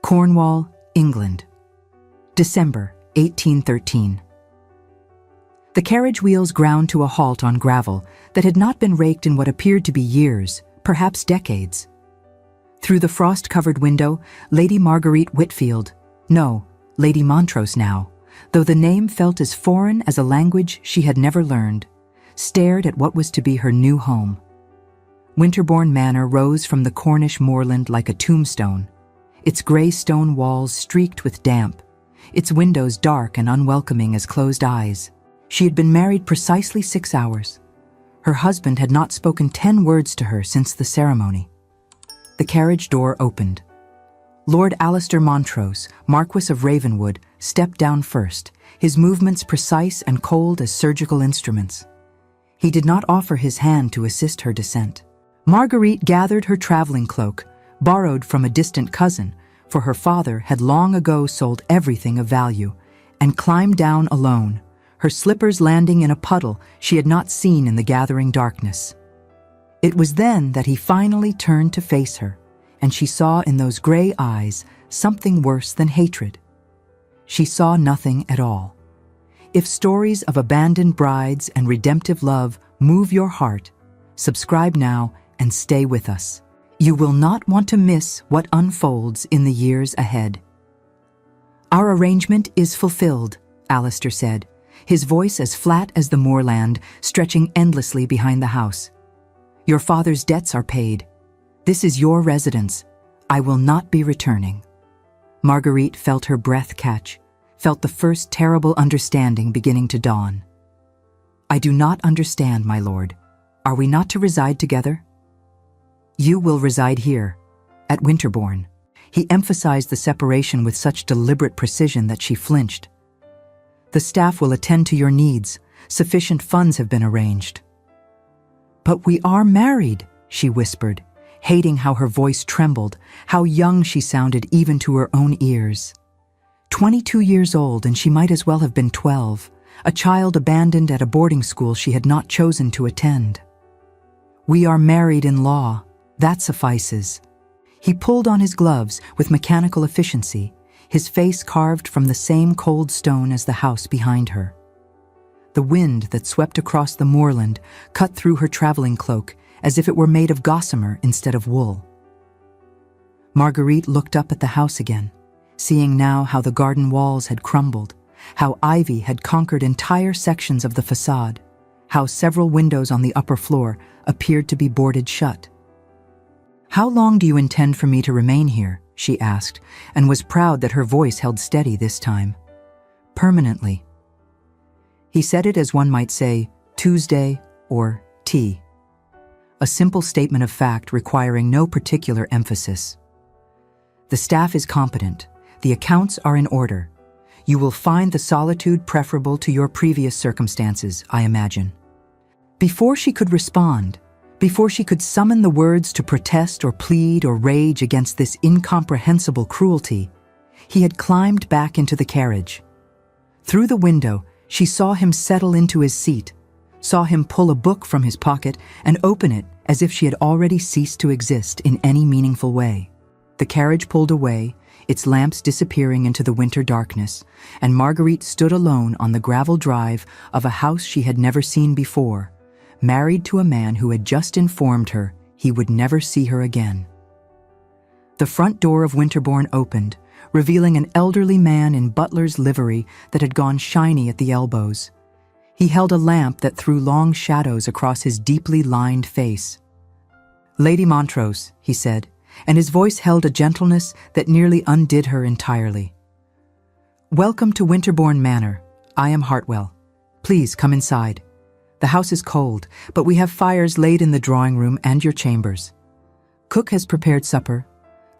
Cornwall, England. December 1813. The carriage wheels ground to a halt on gravel that had not been raked in what appeared to be years, perhaps decades. Through the frost-covered window, Lady Marguerite Whitfield, no, Lady Montrose now, though the name felt as foreign as a language she had never learned, stared at what was to be her new home. Winterbourne Manor rose from the Cornish moorland like a tombstone, its grey stone walls streaked with damp, its windows dark and unwelcoming as closed eyes. She had been married precisely 6 hours. Her husband had not spoken 10 words to her since the ceremony. The carriage door opened. Lord Alistair Montrose, Marquis of Ravenwood, stepped down first, his movements precise and cold as surgical instruments. He did not offer his hand to assist her descent. Marguerite gathered her traveling cloak, borrowed from a distant cousin, for her father had long ago sold everything of value, and climbed down alone, her slippers landing in a puddle she had not seen in the gathering darkness. It was then that he finally turned to face her, and she saw in those grey eyes something worse than hatred. She saw nothing at all. If stories of abandoned brides and redemptive love move your heart, subscribe now and stay with us. You will not want to miss what unfolds in the years ahead. Our arrangement is fulfilled, Alistair said, his voice as flat as the moorland, stretching endlessly behind the house. Your father's debts are paid. This is your residence. I will not be returning. Marguerite felt her breath catch, felt the first terrible understanding beginning to dawn. I do not understand, my lord. Are we not to reside together? You will reside here, at Winterbourne. He emphasized the separation with such deliberate precision that she flinched. The staff will attend to your needs. Sufficient funds have been arranged. But we are married, she whispered, hating how her voice trembled, how young she sounded even to her own ears. 22 years old, and she might as well have been 12, a child abandoned at a boarding school she had not chosen to attend. We are married in law. That suffices. He pulled on his gloves with mechanical efficiency, his face carved from the same cold stone as the house behind her. The wind that swept across the moorland cut through her traveling cloak as if it were made of gossamer instead of wool. Marguerite looked up at the house again, seeing now how the garden walls had crumbled, how ivy had conquered entire sections of the facade, how several windows on the upper floor appeared to be boarded shut. How long do you intend for me to remain here? She asked, and was proud that her voice held steady this time. Permanently. He said it as one might say, Tuesday or tea. A simple statement of fact requiring no particular emphasis. The staff is competent. The accounts are in order. You will find the solitude preferable to your previous circumstances, I imagine. Before she could respond, before she could summon the words to protest or plead or rage against this incomprehensible cruelty, he had climbed back into the carriage. Through the window, she saw him settle into his seat, saw him pull a book from his pocket and open it as if she had already ceased to exist in any meaningful way. The carriage pulled away, its lamps disappearing into the winter darkness, and Marguerite stood alone on the gravel drive of a house she had never seen before, married to a man who had just informed her he would never see her again. The front door of Winterbourne opened, revealing an elderly man in butler's livery that had gone shiny at the elbows. He held a lamp that threw long shadows across his deeply lined face. Lady Montrose, he said, and his voice held a gentleness that nearly undid her entirely. Welcome to Winterbourne Manor. I am Hartwell. Please come inside. The house is cold, but we have fires laid in the drawing room and your chambers. Cook has prepared supper,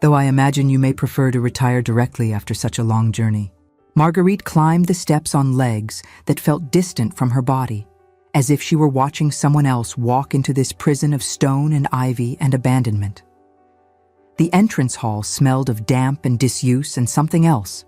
though I imagine you may prefer to retire directly after such a long journey. Marguerite climbed the steps on legs that felt distant from her body, as if she were watching someone else walk into this prison of stone and ivy and abandonment. The entrance hall smelled of damp and disuse and something else,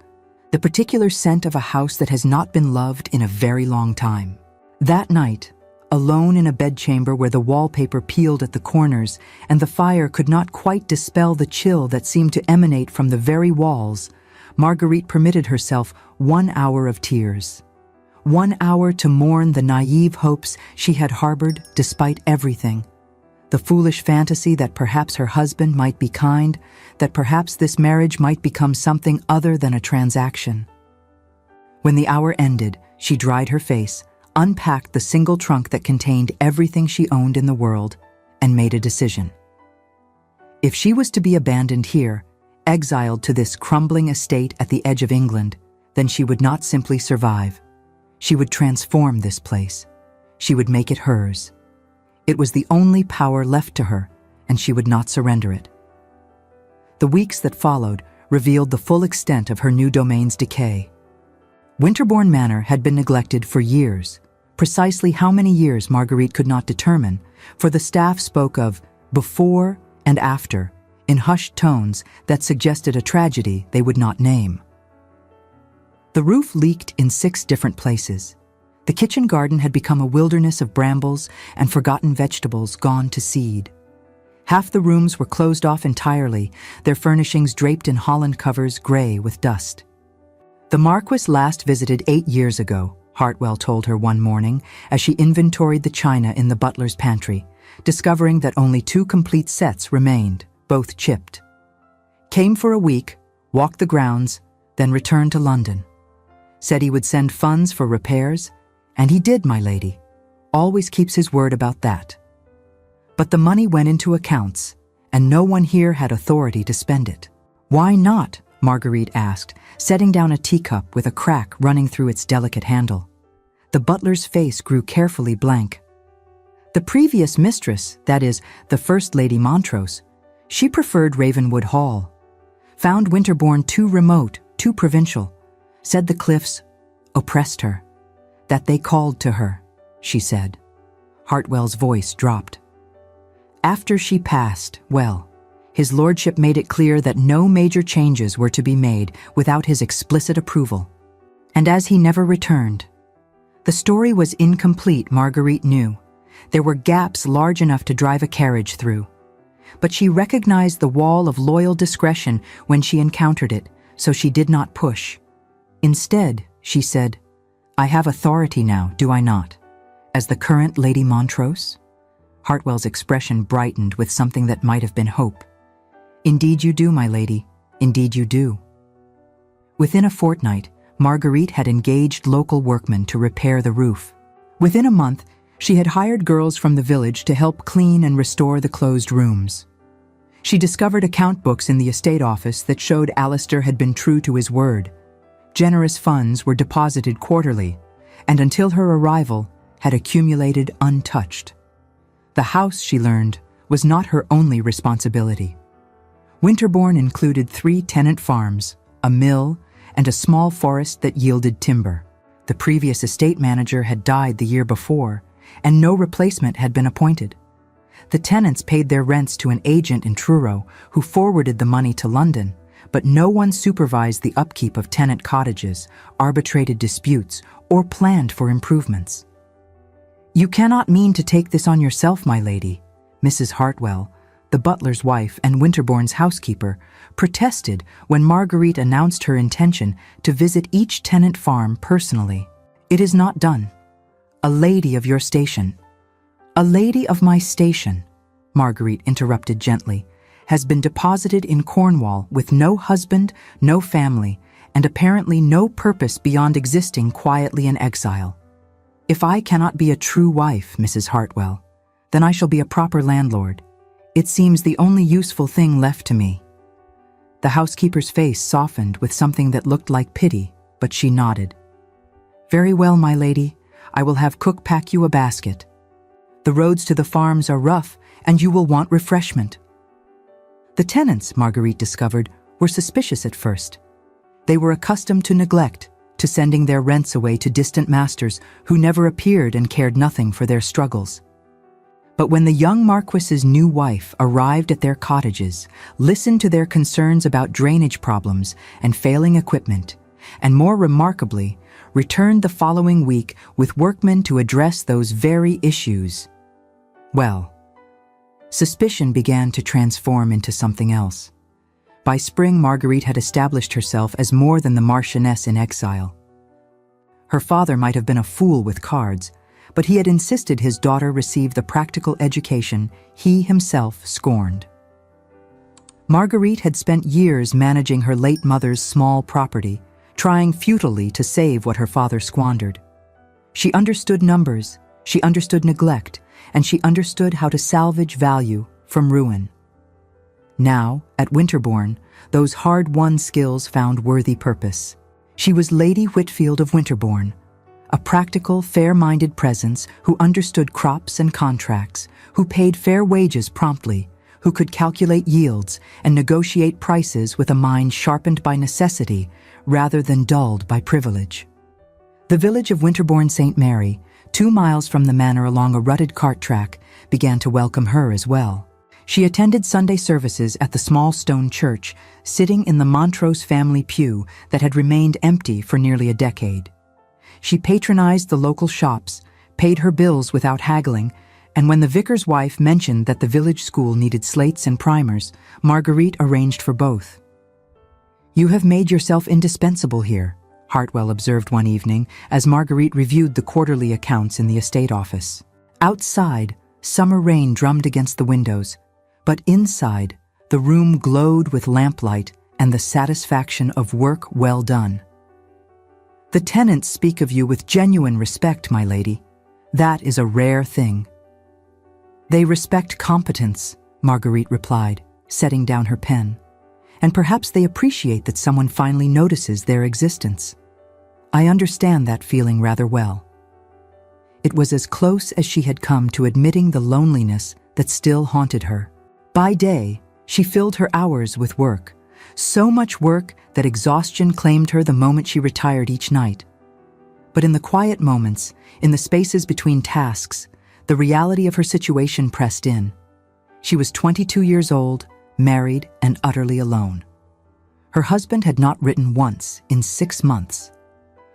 the particular scent of a house that has not been loved in a very long time. That night, Alone in a bedchamber where the wallpaper peeled at the corners and the fire could not quite dispel the chill that seemed to emanate from the very walls, Marguerite permitted herself 1 hour of tears. 1 hour to mourn the naive hopes she had harbored despite everything. The foolish fantasy that perhaps her husband might be kind, that perhaps this marriage might become something other than a transaction. When the hour ended, she dried her face, unpacked the single trunk that contained everything she owned in the world, and made a decision. If she was to be abandoned here, exiled to this crumbling estate at the edge of England, then she would not simply survive. She would transform this place. She would make it hers. It was the only power left to her, and she would not surrender it. The weeks that followed revealed the full extent of her new domain's decay. Winterbourne Manor had been neglected for years. Precisely how many years Marguerite could not determine, for the staff spoke of before and after in hushed tones that suggested a tragedy they would not name. The roof leaked in 6 different places. The kitchen garden had become a wilderness of brambles and forgotten vegetables gone to seed. Half the rooms were closed off entirely, their furnishings draped in holland covers gray with dust. The Marquis last visited 8 years ago, Hartwell told her one morning as she inventoried the china in the butler's pantry, discovering that only 2 complete sets remained, both chipped. Came for a week, walked the grounds, then returned to London. Said he would send funds for repairs, and he did, my lady. Always keeps his word about that. But the money went into accounts, and no one here had authority to spend it. Why not? Marguerite asked, setting down a teacup with a crack running through its delicate handle. The butler's face grew carefully blank. The previous mistress, that is, the First Lady Montrose, she preferred Ravenwood Hall. Found Winterbourne too remote, too provincial. Said the cliffs oppressed her. That they called to her, she said. Hartwell's voice dropped. After she passed, well, his lordship made it clear that no major changes were to be made without his explicit approval. And as he never returned, the story was incomplete, Marguerite knew. There were gaps large enough to drive a carriage through. But she recognized the wall of loyal discretion when she encountered it, so she did not push. Instead, she said, I have authority now, do I not? As the current Lady Montrose? Hartwell's expression brightened with something that might have been hope. Indeed you do, my lady. Indeed you do. Within a fortnight, Marguerite had engaged local workmen to repair the roof. Within a month, she had hired girls from the village to help clean and restore the closed rooms. She discovered account books in the estate office that showed Alistair had been true to his word. Generous funds were deposited quarterly, and until her arrival, had accumulated untouched. The house, she learned, was not her only responsibility. Winterbourne included 3 tenant farms, a mill, and a small forest that yielded timber. The previous estate manager had died the year before, and no replacement had been appointed. The tenants paid their rents to an agent in Truro, who forwarded the money to London, but no one supervised the upkeep of tenant cottages, arbitrated disputes, or planned for improvements. You cannot mean to take this on yourself, my lady, Mrs. Hartwell, the butler's wife and Winterbourne's housekeeper, protested when Marguerite announced her intention to visit each tenant farm personally. It is not done. A lady of your station. A lady of my station, Marguerite interrupted gently, has been deposited in Cornwall with no husband, no family, and apparently no purpose beyond existing quietly in exile. If I cannot be a true wife, Mrs. Hartwell, then I shall be a proper landlord. It seems the only useful thing left to me. The housekeeper's face softened with something that looked like pity, but she nodded. Very well, my lady, I will have cook pack you a basket. The roads to the farms are rough, and you will want refreshment. The tenants, Marguerite discovered, were suspicious at first. They were accustomed to neglect, to sending their rents away to distant masters who never appeared and cared nothing for their struggles. But when the young Marquis's new wife arrived at their cottages, listened to their concerns about drainage problems and failing equipment, and more remarkably, returned the following week with workmen to address those very issues. Well, suspicion began to transform into something else. By spring, Marguerite had established herself as more than the Marchioness in exile. Her father might have been a fool with cards, but he had insisted his daughter receive the practical education he himself scorned. Marguerite had spent years managing her late mother's small property, trying futilely to save what her father squandered. She understood numbers, she understood neglect, and she understood how to salvage value from ruin. Now, at Winterbourne, those hard-won skills found worthy purpose. She was Lady Whitfield of Winterbourne, a practical, fair-minded presence who understood crops and contracts, who paid fair wages promptly, who could calculate yields and negotiate prices with a mind sharpened by necessity rather than dulled by privilege. The village of Winterbourne St. Mary, 2 miles from the manor along a rutted cart track, began to welcome her as well. She attended Sunday services at the small stone church, sitting in the Montrose family pew that had remained empty for nearly a decade. She patronized the local shops, paid her bills without haggling, and when the vicar's wife mentioned that the village school needed slates and primers, Marguerite arranged for both. "You have made yourself indispensable here," Hartwell observed one evening as Marguerite reviewed the quarterly accounts in the estate office. Outside, summer rain drummed against the windows, but inside, the room glowed with lamplight and the satisfaction of work well done. "The tenants speak of you with genuine respect, my lady. That is a rare thing." "They respect competence," Marguerite replied, setting down her pen. "And perhaps they appreciate that someone finally notices their existence. I understand that feeling rather well." It was as close as she had come to admitting the loneliness that still haunted her. By day, she filled her hours with work, so much work that exhaustion claimed her the moment she retired each night. But in the quiet moments, in the spaces between tasks, the reality of her situation pressed in. She was 22 years old, married, and utterly alone. Her husband had not written once in 6 months.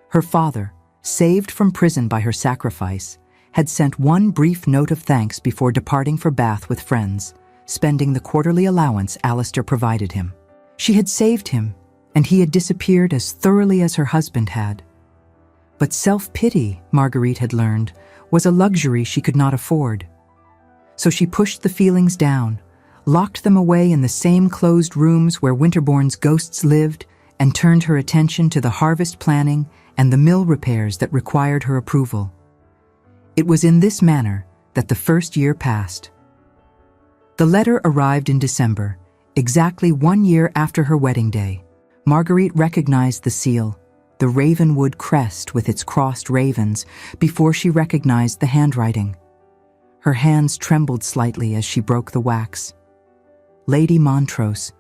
Her father, saved from prison by her sacrifice, had sent one brief note of thanks before departing for Bath with friends, spending the quarterly allowance Alistair provided him. She had saved him, and he had disappeared as thoroughly as her husband had. But self-pity, Marguerite had learned, was a luxury she could not afford. So she pushed the feelings down, locked them away in the same closed rooms where Winterbourne's ghosts lived, and turned her attention to the harvest planning and the mill repairs that required her approval. It was in this manner that the first year passed. The letter arrived in December, exactly 1 year after her wedding day. Marguerite recognized the seal, the ravenwood crest with its crossed ravens, before she recognized the handwriting. Her hands trembled slightly as she broke the wax. "Lady Montrose,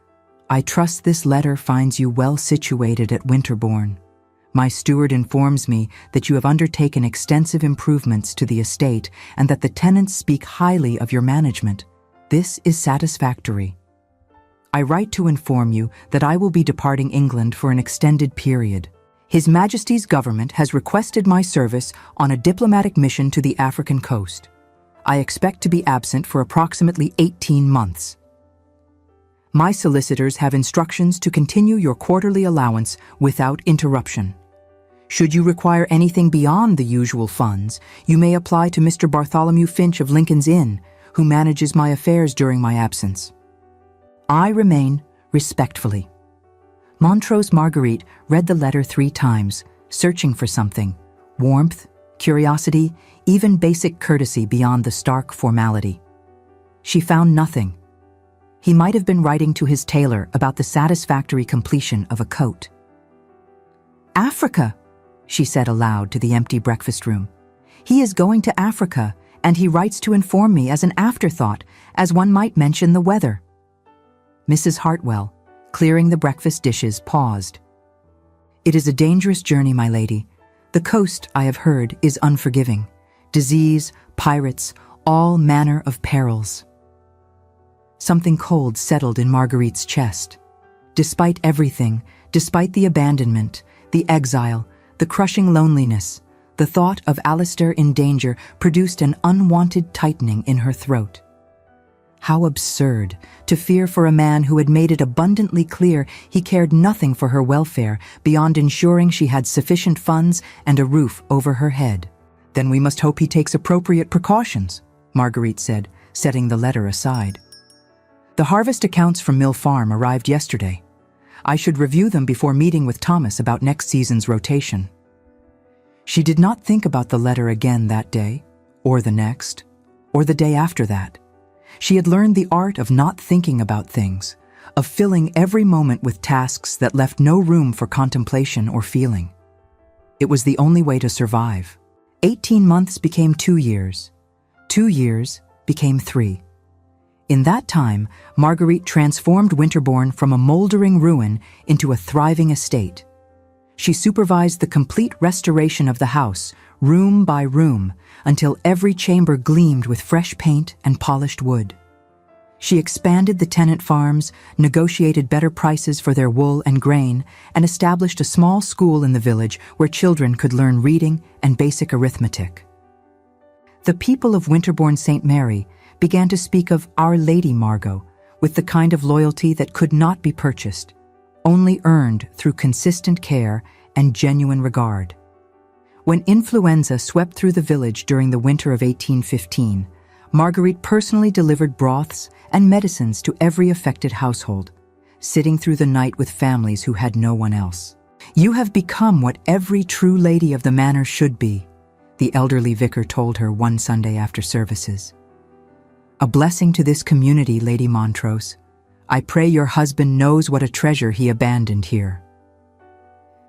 I trust this letter finds you well situated at Winterbourne. My steward informs me that you have undertaken extensive improvements to the estate and that the tenants speak highly of your management. This is satisfactory. I write to inform you that I will be departing England for an extended period. His Majesty's government has requested my service on a diplomatic mission to the African coast. I expect to be absent for approximately 18 months. My solicitors have instructions to continue your quarterly allowance without interruption. Should you require anything beyond the usual funds, you may apply to Mr. Bartholomew Finch of Lincoln's Inn, who manages my affairs during my absence. I remain, respectfully." Montrose Marguerite read the letter 3 times, searching for something: warmth, curiosity, even basic courtesy beyond the stark formality. She found nothing. He might have been writing to his tailor about the satisfactory completion of a coat. "Africa," she said aloud to the empty breakfast room. "He is going to Africa, and he writes to inform me as an afterthought, as one might mention the weather." Mrs. Hartwell, clearing the breakfast dishes, paused. "It is a dangerous journey, my lady. The coast, I have heard, is unforgiving. Disease, pirates, all manner of perils." Something cold settled in Marguerite's chest. Despite everything, despite the abandonment, The exile, the crushing loneliness, the thought of Alistair in danger produced an unwanted tightening in her throat. How absurd to fear for a man who had made it abundantly clear he cared nothing for her welfare beyond ensuring she had sufficient funds and a roof over her head. "Then we must hope he takes appropriate precautions," Marguerite said, setting the letter aside. "The harvest accounts from Mill Farm arrived yesterday. I should review them before meeting with Thomas about next season's rotation." She did not think about the letter again that day, or the next, or the day after that. She had learned the art of not thinking about things, of filling every moment with tasks that left no room for contemplation or feeling. It was the only way to survive. 18 months became 2 years. 2 years became 3. In that time, Marguerite transformed Winterbourne from a moldering ruin into a thriving estate. She supervised the complete restoration of the house, room by room, until every chamber gleamed with fresh paint and polished wood. She expanded the tenant farms, negotiated better prices for their wool and grain, and established a small school in the village where children could learn reading and basic arithmetic. The people of Winterbourne St. Mary began to speak of Our Lady Margot with the kind of loyalty that could not be purchased, only earned through consistent care and genuine regard. When influenza swept through the village during the winter of 1815, Marguerite personally delivered broths and medicines to every affected household, sitting through the night with families who had no one else. "You have become what every true lady of the manor should be," the elderly vicar told her one Sunday after services. "A blessing to this community, Lady Montrose. I pray your husband knows what a treasure he abandoned here."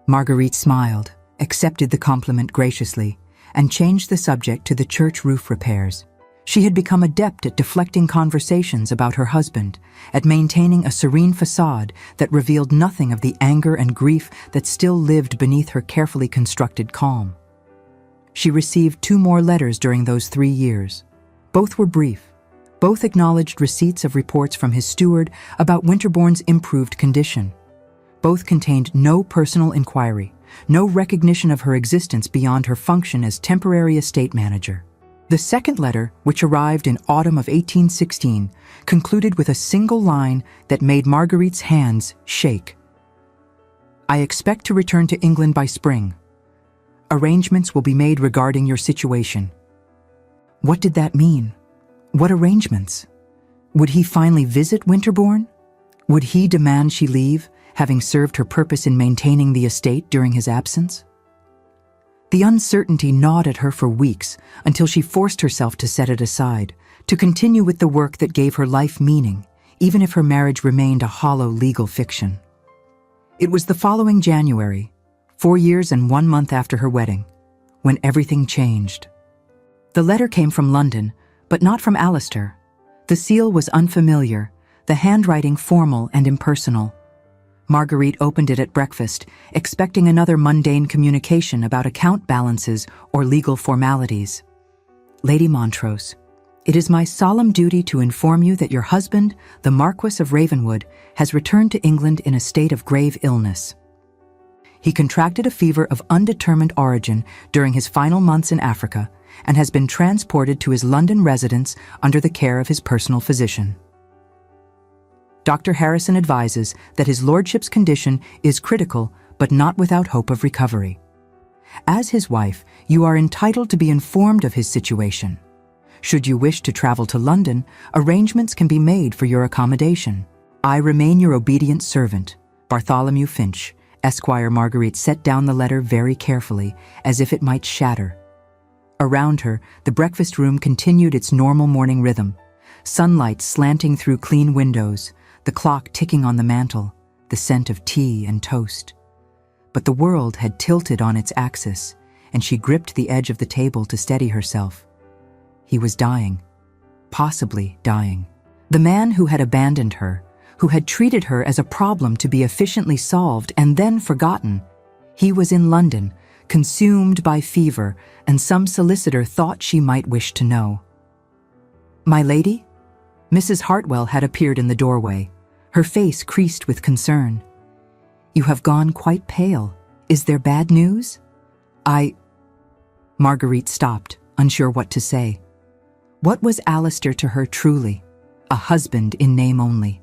Marguerite smiled, accepted the compliment graciously, and changed the subject to the church roof repairs. She had become adept at deflecting conversations about her husband, at maintaining a serene facade that revealed nothing of the anger and grief that still lived beneath her carefully constructed calm. She received 2 more letters during those 3 years. Both were brief. Both acknowledged receipts of reports from his steward about Winterbourne's improved condition. Both contained no personal inquiry, no recognition of her existence beyond her function as temporary estate manager. The second letter, which arrived in autumn of 1816, concluded with a single line that made Marguerite's hands shake. "I expect to return to England by spring. Arrangements will be made regarding your situation." What did that mean? What arrangements? Would he finally visit Winterbourne? Would he demand she leave, having served her purpose in maintaining the estate during his absence? The uncertainty gnawed at her for weeks until she forced herself to set it aside, to continue with the work that gave her life meaning, even if her marriage remained a hollow legal fiction. It was the following January, 4 years and 1 month after her wedding, when everything changed. The letter came from London, but not from Alistair. The seal was unfamiliar, the handwriting formal and impersonal. Marguerite opened it at breakfast, expecting another mundane communication about account balances or legal formalities. "Lady Montrose, it is my solemn duty to inform you that your husband, the Marquis of Ravenwood, has returned to England in a state of grave illness. He contracted a fever of undetermined origin during his final months in Africa and has been transported to his London residence under the care of his personal physician. Dr. Harrison advises that his lordship's condition is critical but not without hope of recovery. As his wife, you are entitled to be informed of his situation. Should you wish to travel to London, arrangements can be made for your accommodation. I remain your obedient servant, Bartholomew Finch." Esquire Marguerite set down the letter very carefully, as if it might shatter. Around her, the breakfast room continued its normal morning rhythm, sunlight slanting through clean windows, the clock ticking on the mantel, the scent of tea and toast. But the world had tilted on its axis, and she gripped the edge of the table to steady herself. He was dying, possibly dying. The man who had abandoned her, who had treated her as a problem to be efficiently solved and then forgotten, he was in London, consumed by fever, and some solicitor thought she might wish to know. "My lady?" Mrs. Hartwell had appeared in the doorway, her face creased with concern. "You have gone quite pale," Is there bad news? Marguerite stopped, unsure what to say. What was Alistair to her truly? A husband in name only.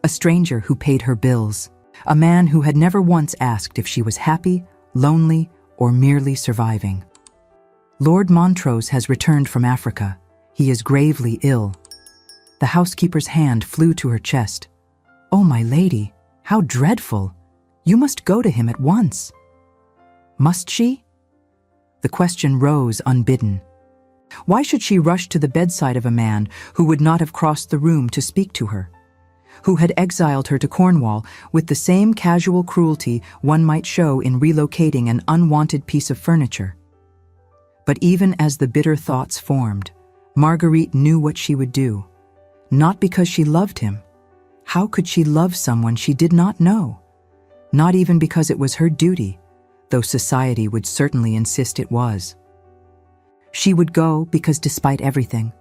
A stranger who paid her bills. A man who had never once asked if she was happy, lonely, or merely surviving. Lord Montrose has returned from Africa. He is gravely ill. The housekeeper's hand flew to her chest. Oh, my lady, how dreadful! You must go to him at once. Must she? The question rose unbidden. Why should she rush to the bedside of a man who would not have crossed the room to speak to her? Who had exiled her to Cornwall with the same casual cruelty one might show in relocating an unwanted piece of furniture? But even as the bitter thoughts formed, Marguerite knew what she would do. Not because she loved him. How could she love someone she did not know? Not even because it was her duty, though society would certainly insist it was. She would go because despite everything,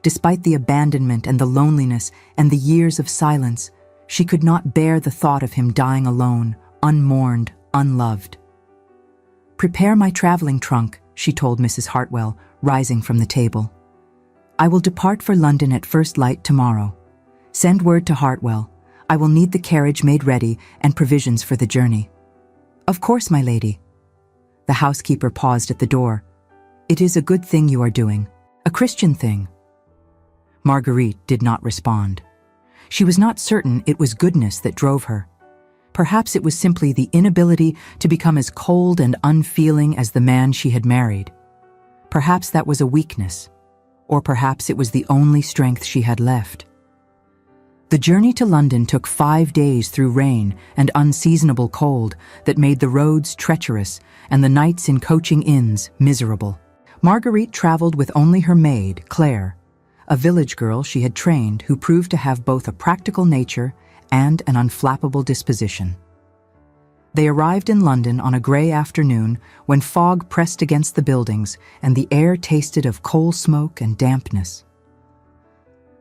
despite the abandonment and the loneliness and the years of silence, she could not bear the thought of him dying alone, unmourned, unloved. Prepare my traveling trunk, she told Mrs. Hartwell, rising from the table. I will depart for London at first light tomorrow. Send word to Hartwell. I will need the carriage made ready and provisions for the journey. Of course, my lady. The housekeeper paused at the door. It is a good thing you are doing, a Christian thing. Marguerite did not respond. She was not certain it was goodness that drove her. Perhaps it was simply the inability to become as cold and unfeeling as the man she had married. Perhaps that was a weakness, or perhaps it was the only strength she had left. The journey to London took 5 days through rain and unseasonable cold that made the roads treacherous and the nights in coaching inns miserable. Marguerite traveled with only her maid, Claire, a village girl she had trained who proved to have both a practical nature and an unflappable disposition. They arrived in London on a grey afternoon when fog pressed against the buildings and the air tasted of coal smoke and dampness.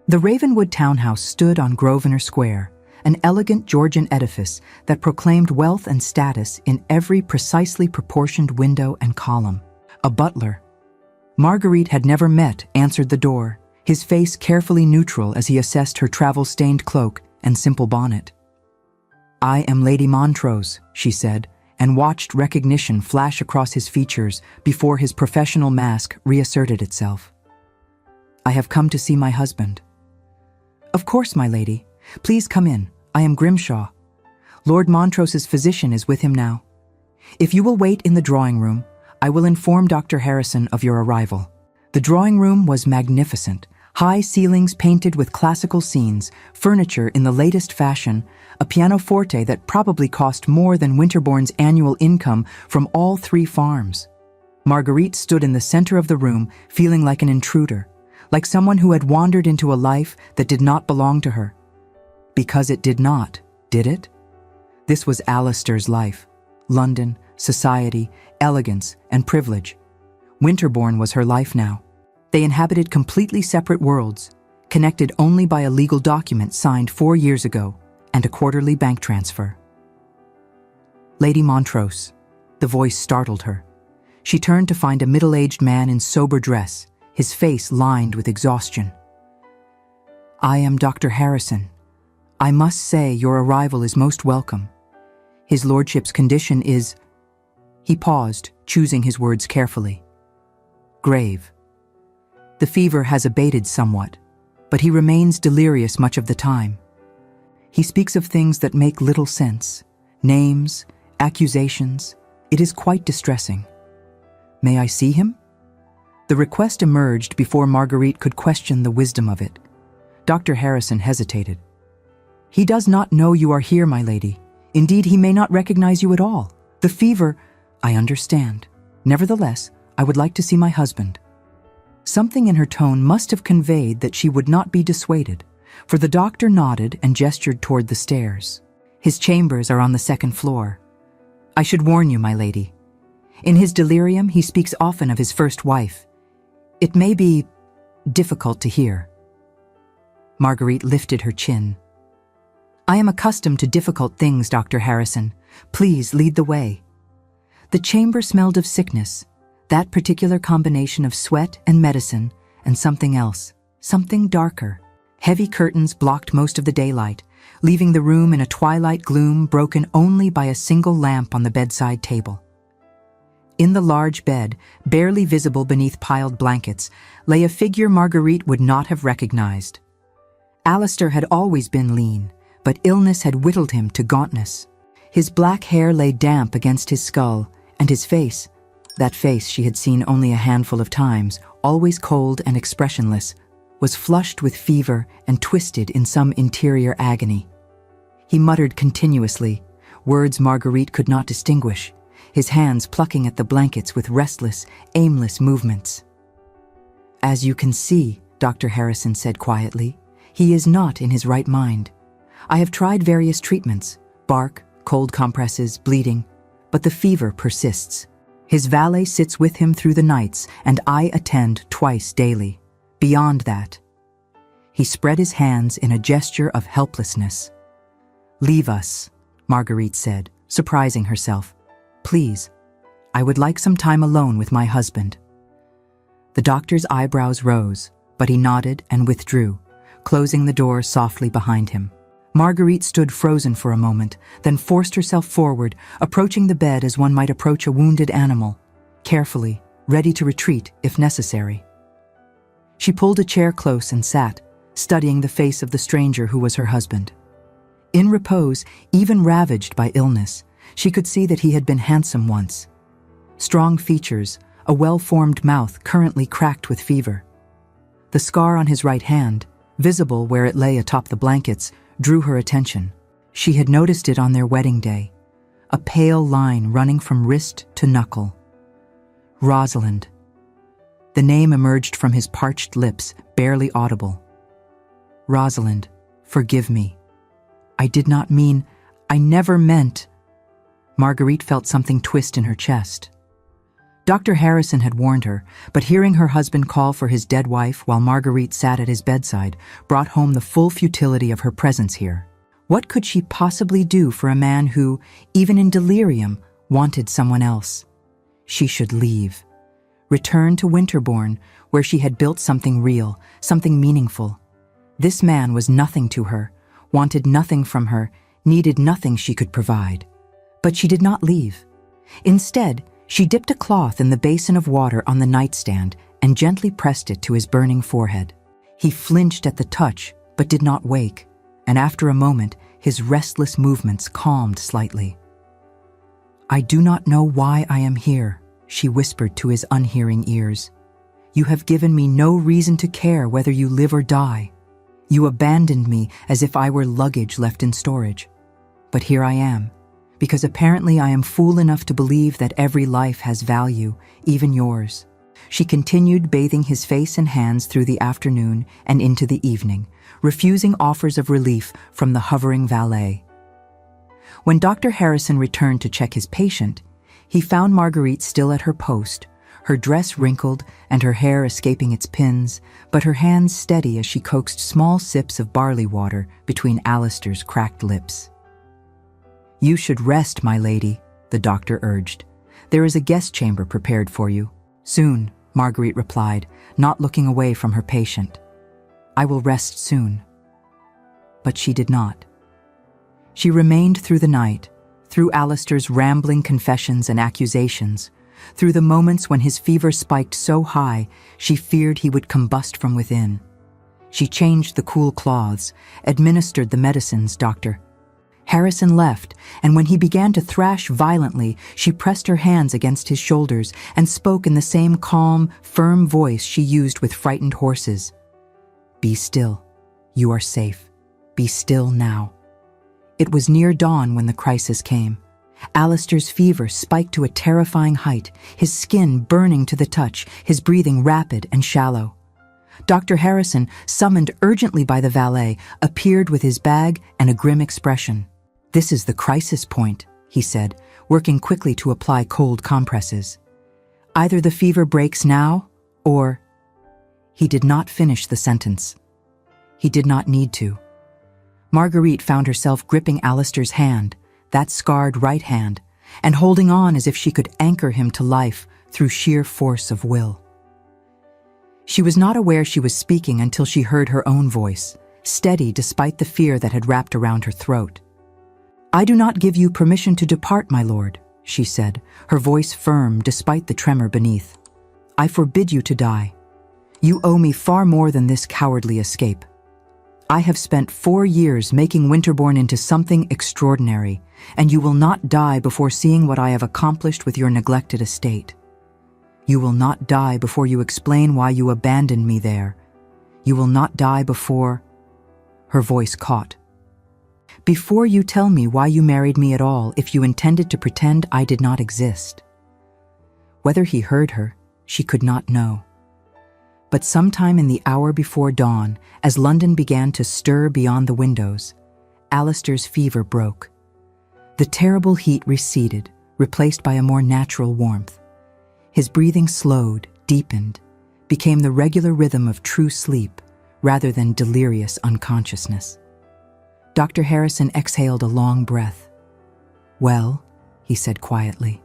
The Ravenwood townhouse stood on Grosvenor Square, an elegant Georgian edifice that proclaimed wealth and status in every precisely proportioned window and column. A butler Marguerite had never met answered the door, his face carefully neutral as he assessed her travel-stained cloak and simple bonnet. I am Lady Montrose, she said, and watched recognition flash across his features before his professional mask reasserted itself. I have come to see my husband. Of course, my lady. Please come in. I am Grimshaw. Lord Montrose's physician is with him now. If you will wait in the drawing room, I will inform Dr. Harrison of your arrival. The drawing room was magnificent. High ceilings painted with classical scenes, furniture in the latest fashion, a pianoforte that probably cost more than Winterbourne's annual income from all 3 farms. Marguerite stood in the center of the room, feeling like an intruder, like someone who had wandered into a life that did not belong to her. Because it did not, did it? This was Alistair's life. London, society, elegance, and privilege. Winterbourne was her life now. They inhabited completely separate worlds, connected only by a legal document signed 4 years ago and a quarterly bank transfer. Lady Montrose. The voice startled her. She turned to find a middle-aged man in sober dress, his face lined with exhaustion. I am Dr. Harrison. I must say your arrival is most welcome. His lordship's condition is... He paused, choosing his words carefully. Grave. The fever has abated somewhat, but he remains delirious much of the time. He speaks of things that make little sense. Names, accusations. It is quite distressing. May I see him? The request emerged before Marguerite could question the wisdom of it. Dr. Harrison hesitated. He does not know you are here, my lady. Indeed, he may not recognize you at all. The fever... I understand. Nevertheless, I would like to see my husband. Something in her tone must have conveyed that she would not be dissuaded, for the doctor nodded and gestured toward the stairs. His chambers are on the 2nd floor. I should warn you, my lady. In his delirium, he speaks often of his first wife. It may be difficult to hear. Marguerite lifted her chin. I am accustomed to difficult things, Dr. Harrison. Please lead the way. The chamber smelled of sickness, that particular combination of sweat and medicine, and something else, something darker. Heavy curtains blocked most of the daylight, leaving the room in a twilight gloom broken only by a single lamp on the bedside table. In the large bed, barely visible beneath piled blankets, lay a figure Marguerite would not have recognized. Alistair had always been lean, but illness had whittled him to gauntness. His black hair lay damp against his skull, and his face, that face she had seen only a handful of times, always cold and expressionless, was flushed with fever and twisted in some interior agony. He muttered continuously, words Marguerite could not distinguish, his hands plucking at the blankets with restless, aimless movements. "As you can see," Dr. Harrison said quietly, "he is not in his right mind. I have tried various treatments, bark, cold compresses, bleeding, but the fever persists. His valet sits with him through the nights, and I attend twice daily. Beyond that." He spread his hands in a gesture of helplessness. "Leave us," Marguerite said, surprising herself. "Please, I would like some time alone with my husband." The doctor's eyebrows rose, but he nodded and withdrew, closing the door softly behind him. Marguerite stood frozen for a moment, then forced herself forward, approaching the bed as one might approach a wounded animal, carefully, ready to retreat if necessary. She pulled a chair close and sat, studying the face of the stranger who was her husband. In repose, even ravaged by illness, she could see that he had been handsome once. Strong features, a well-formed mouth currently cracked with fever. The scar on his right hand, visible where it lay atop the blankets, drew her attention. She had noticed it on their wedding day, a pale line running from wrist to knuckle. Rosalind. The name emerged from his parched lips, barely audible. "Rosalind, forgive me. I did not mean, I never meant." Marguerite felt something twist in her chest. Dr. Harrison had warned her, but hearing her husband call for his dead wife while Marguerite sat at his bedside brought home the full futility of her presence here. What could she possibly do for a man who, even in delirium, wanted someone else? She should leave. Return to Winterbourne, where she had built something real, something meaningful. This man was nothing to her, wanted nothing from her, needed nothing she could provide. But she did not leave. Instead, she dipped a cloth in the basin of water on the nightstand and gently pressed it to his burning forehead. He flinched at the touch, but did not wake, and after a moment, his restless movements calmed slightly. "I do not know why I am here," she whispered to his unhearing ears. "You have given me no reason to care whether you live or die. You abandoned me as if I were luggage left in storage. But here I am, because apparently I am fool enough to believe that every life has value, even yours." She continued bathing his face and hands through the afternoon and into the evening, refusing offers of relief from the hovering valet. When Dr. Harrison returned to check his patient, he found Marguerite still at her post, her dress wrinkled and her hair escaping its pins, but her hands steady as she coaxed small sips of barley water between Alistair's cracked lips. "You should rest, my lady," the doctor urged. "There is a guest chamber prepared for you." "Soon," Marguerite replied, not looking away from her patient. "I will rest soon." But she did not. She remained through the night, through Alistair's rambling confessions and accusations, through the moments when his fever spiked so high she feared he would combust from within. She changed the cool cloths, administered the medicines, Doctor. Harrison left, and when he began to thrash violently, she pressed her hands against his shoulders and spoke in the same calm, firm voice she used with frightened horses. "Be still. You are safe. Be still now." It was near dawn when the crisis came. Alistair's fever spiked to a terrifying height, his skin burning to the touch, his breathing rapid and shallow. Dr. Harrison, summoned urgently by the valet, appeared with his bag and a grim expression. "This is the crisis point," he said, working quickly to apply cold compresses. "Either the fever breaks now, or—" He did not finish the sentence. He did not need to. Marguerite found herself gripping Alistair's hand, that scarred right hand, and holding on as if she could anchor him to life through sheer force of will. She was not aware she was speaking until she heard her own voice, steady despite the fear that had wrapped around her throat. "I do not give you permission to depart, my lord," she said, her voice firm despite the tremor beneath. "I forbid you to die. You owe me far more than this cowardly escape. I have spent 4 years making Winterbourne into something extraordinary, and you will not die before seeing what I have accomplished with your neglected estate. You will not die before you explain why you abandoned me there. You will not die before—" Her voice caught. "Before you tell me why you married me at all if you intended to pretend I did not exist." Whether he heard her, she could not know. But sometime in the hour before dawn, as London began to stir beyond the windows, Alistair's fever broke. The terrible heat receded, replaced by a more natural warmth. His breathing slowed, deepened, became the regular rhythm of true sleep rather than delirious unconsciousness. Dr. Harrison exhaled a long breath. "Well," he said quietly.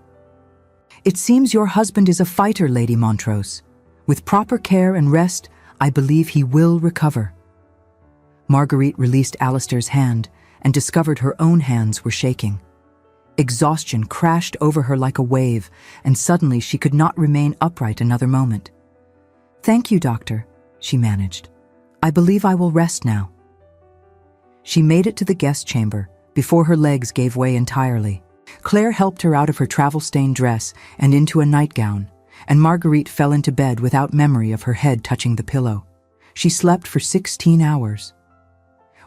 "It seems your husband is a fighter, Lady Montrose. With proper care and rest, I believe he will recover." Marguerite released Alistair's hand and discovered her own hands were shaking. Exhaustion crashed over her like a wave, and suddenly she could not remain upright another moment. "Thank you, doctor," she managed. "I believe I will rest now." She made it to the guest chamber before her legs gave way entirely. Claire helped her out of her travel-stained dress and into a nightgown, and Marguerite fell into bed without memory of her head touching the pillow. She slept for 16 hours.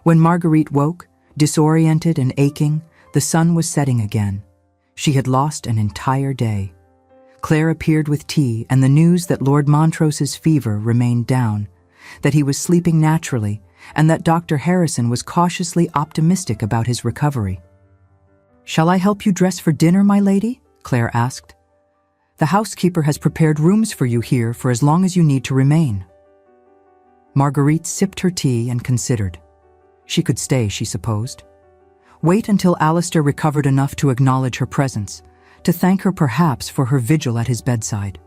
When Marguerite woke, disoriented and aching, the sun was setting again. She had lost an entire day. Claire appeared with tea and the news that Lord Montrose's fever remained down, that he was sleeping naturally, and that Dr. Harrison was cautiously optimistic about his recovery. "Shall I help you dress for dinner, my lady?" Claire asked. "The housekeeper has prepared rooms for you here for as long as you need to remain." Marguerite sipped her tea and considered. She could stay, she supposed. Wait until Alistair recovered enough to acknowledge her presence, to thank her perhaps for her vigil at his bedside.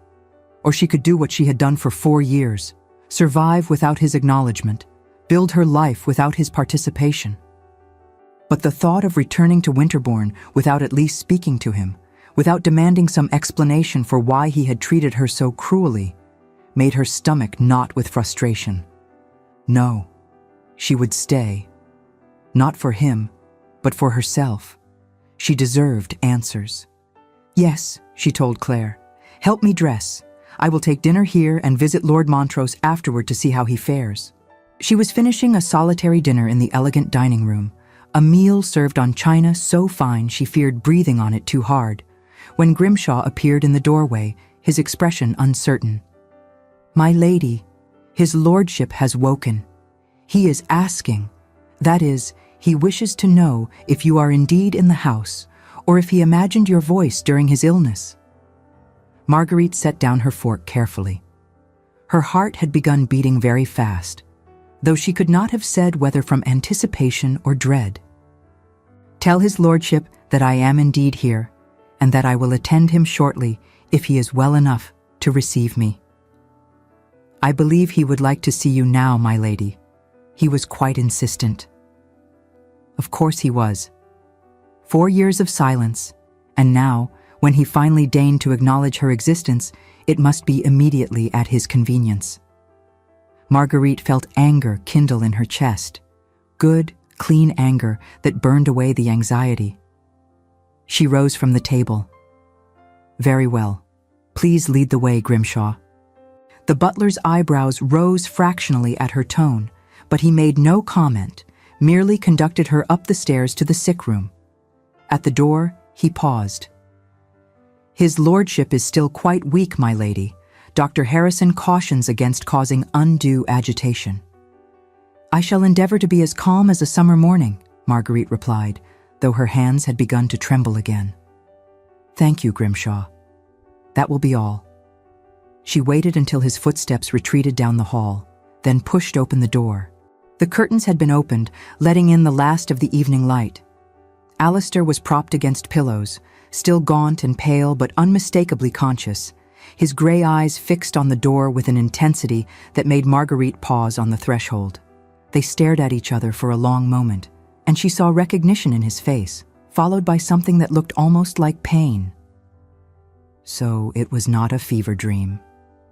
Or she could do what she had done for 4 years, survive without his acknowledgement, build her life without his participation. But the thought of returning to Winterbourne without at least speaking to him, without demanding some explanation for why he had treated her so cruelly, made her stomach knot with frustration. No, she would stay. Not for him, but for herself. She deserved answers. "Yes," she told Claire. "Help me dress. I will take dinner here and visit Lord Montrose afterward to see how he fares." She was finishing a solitary dinner in the elegant dining room, a meal served on china so fine she feared breathing on it too hard, when Grimshaw appeared in the doorway, his expression uncertain. "My lady, his lordship has woken. He is asking, that is, he wishes to know if you are indeed in the house, or if he imagined your voice during his illness." Marguerite set down her fork carefully. Her heart had begun beating very fast, though she could not have said whether from anticipation or dread. "Tell his lordship that I am indeed here, and that I will attend him shortly if he is well enough to receive me." "I believe he would like to see you now, my lady. He was quite insistent." Of course he was. 4 years of silence, and now, when he finally deigned to acknowledge her existence, it must be immediately at his convenience. Marguerite felt anger kindle in her chest, good, clean anger that burned away the anxiety. She rose from the table. "Very well. Please lead the way, Grimshaw." The butler's eyebrows rose fractionally at her tone, but he made no comment, merely conducted her up the stairs to the sick room. At the door, he paused. "His lordship is still quite weak, my lady. Dr. Harrison cautions against causing undue agitation." "I shall endeavor to be as calm as a summer morning," Marguerite replied, though her hands had begun to tremble again. "Thank you, Grimshaw. That will be all." She waited until his footsteps retreated down the hall, then pushed open the door. The curtains had been opened, letting in the last of the evening light. Alistair was propped against pillows, still gaunt and pale but unmistakably conscious, his gray eyes fixed on the door with an intensity that made Marguerite pause on the threshold. They stared at each other for a long moment, and she saw recognition in his face, followed by something that looked almost like pain. "So it was not a fever dream,"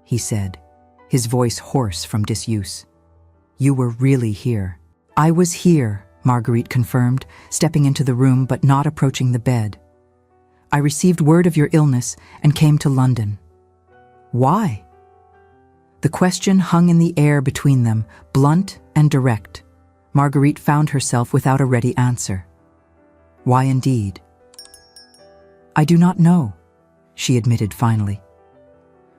he said, his voice hoarse from disuse. "You were really here." "I was here," Marguerite confirmed, stepping into the room but not approaching the bed. "I received word of your illness and came to London." "Why?" The question hung in the air between them, blunt and direct. Marguerite found herself without a ready answer. Why indeed? "I do not know," she admitted finally.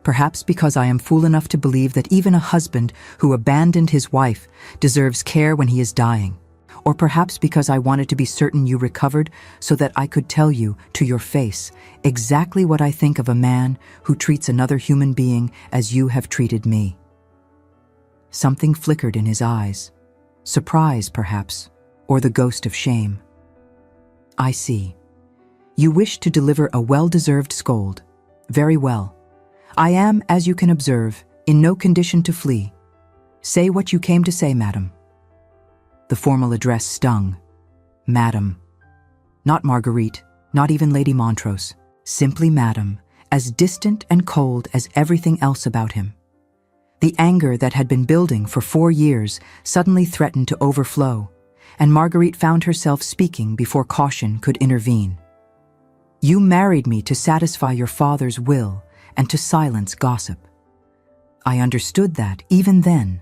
"Perhaps because I am fool enough to believe that even a husband who abandoned his wife deserves care when he is dying. Or perhaps because I wanted to be certain you recovered so that I could tell you, to your face, exactly what I think of a man who treats another human being as you have treated me." Something flickered in his eyes. Surprise, perhaps, or the ghost of shame. "I see. You wish to deliver a well-deserved scold. Very well. I am, as you can observe, in no condition to flee. Say what you came to say, madam." The formal address stung. Madam. Not Marguerite, not even Lady Montrose. Simply madam, as distant and cold as everything else about him. The anger that had been building for 4 years suddenly threatened to overflow, and Marguerite found herself speaking before caution could intervene. "You married me to satisfy your father's will and to silence gossip. I understood that even then.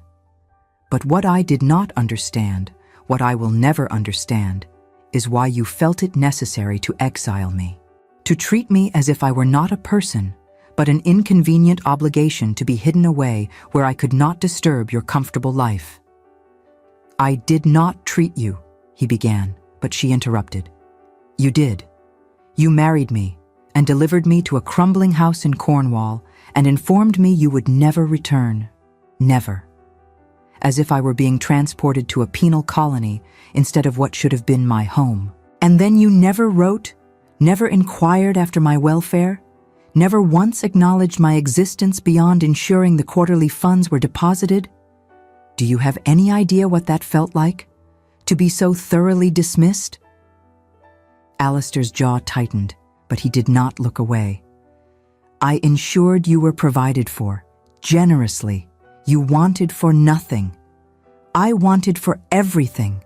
But what I did not understand, what I will never understand, is why you felt it necessary to exile me. To treat me as if I were not a person, but an inconvenient obligation to be hidden away where I could not disturb your comfortable life." "I did not treat you," he began, but she interrupted. "You did. You married me and delivered me to a crumbling house in Cornwall and informed me you would never return. Never. As if I were being transported to a penal colony instead of what should have been my home. And then you never wrote, never inquired after my welfare, never once acknowledged my existence beyond ensuring the quarterly funds were deposited. Do you have any idea what that felt like? To be so thoroughly dismissed?" Alistair's jaw tightened, but he did not look away. "I ensured you were provided for, generously. You wanted for nothing. I wanted for everything."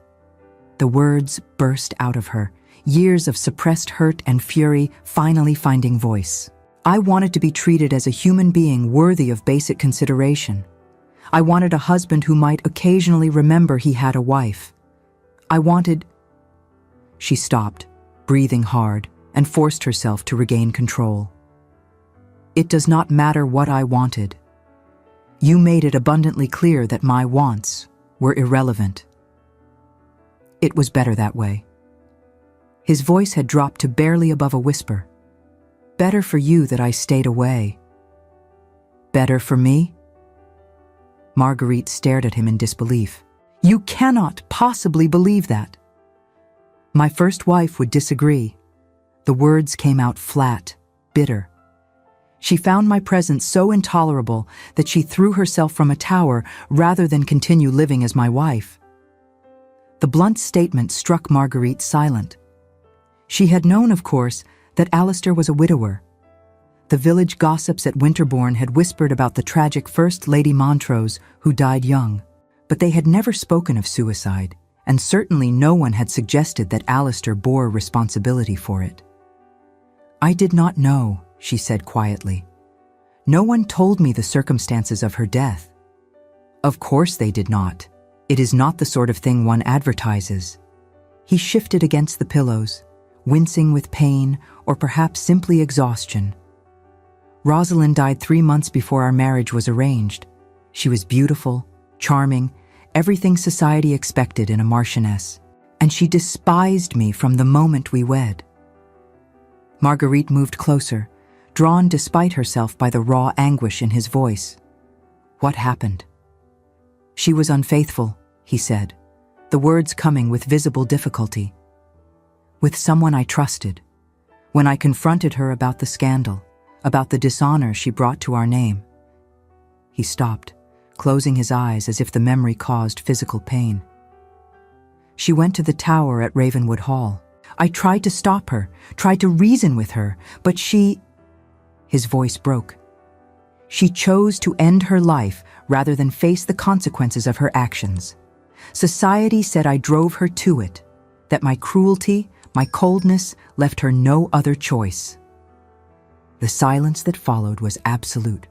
The words burst out of her, years of suppressed hurt and fury finally finding voice. "I wanted to be treated as a human being worthy of basic consideration. I wanted a husband who might occasionally remember he had a wife. I wanted—" She stopped, breathing hard, and forced herself to regain control. "It does not matter what I wanted. You made it abundantly clear that my wants were irrelevant." It was better that way. His voice had dropped to barely above a whisper. "Better for you that I stayed away." "Better for me?" Marguerite stared at him in disbelief. "You cannot possibly believe that." "My first wife would disagree." The words came out flat, bitter. "She found my presence so intolerable that she threw herself from a tower rather than continue living as my wife." The blunt statement struck Marguerite silent. She had known, of course, that Alistair was a widower. The village gossips at Winterbourne had whispered about the tragic First Lady Montrose, who died young, but they had never spoken of suicide, and certainly no one had suggested that Alistair bore responsibility for it. "I did not know," she said quietly. "No one told me the circumstances of her death." "Of course they did not. It is not the sort of thing one advertises." He shifted against the pillows, wincing with pain or perhaps simply exhaustion. "Rosalind died 3 months before our marriage was arranged. She was beautiful, charming, everything society expected in a marchioness, and she despised me from the moment we wed." Marguerite moved closer, drawn despite herself by the raw anguish in his voice. "What happened?" "She was unfaithful," he said, the words coming with visible difficulty. "With someone I trusted. when I confronted her about the scandal, about the dishonor she brought to our name. He stopped, closing his eyes as if the memory caused physical pain. She went to the tower at Ravenwood Hall. I tried to stop her, tried to reason with her, but she... His voice broke. She chose to end her life rather than face the consequences of her actions. Society said I drove her to it, that my cruelty, my coldness left her no other choice. The silence that followed was absolute.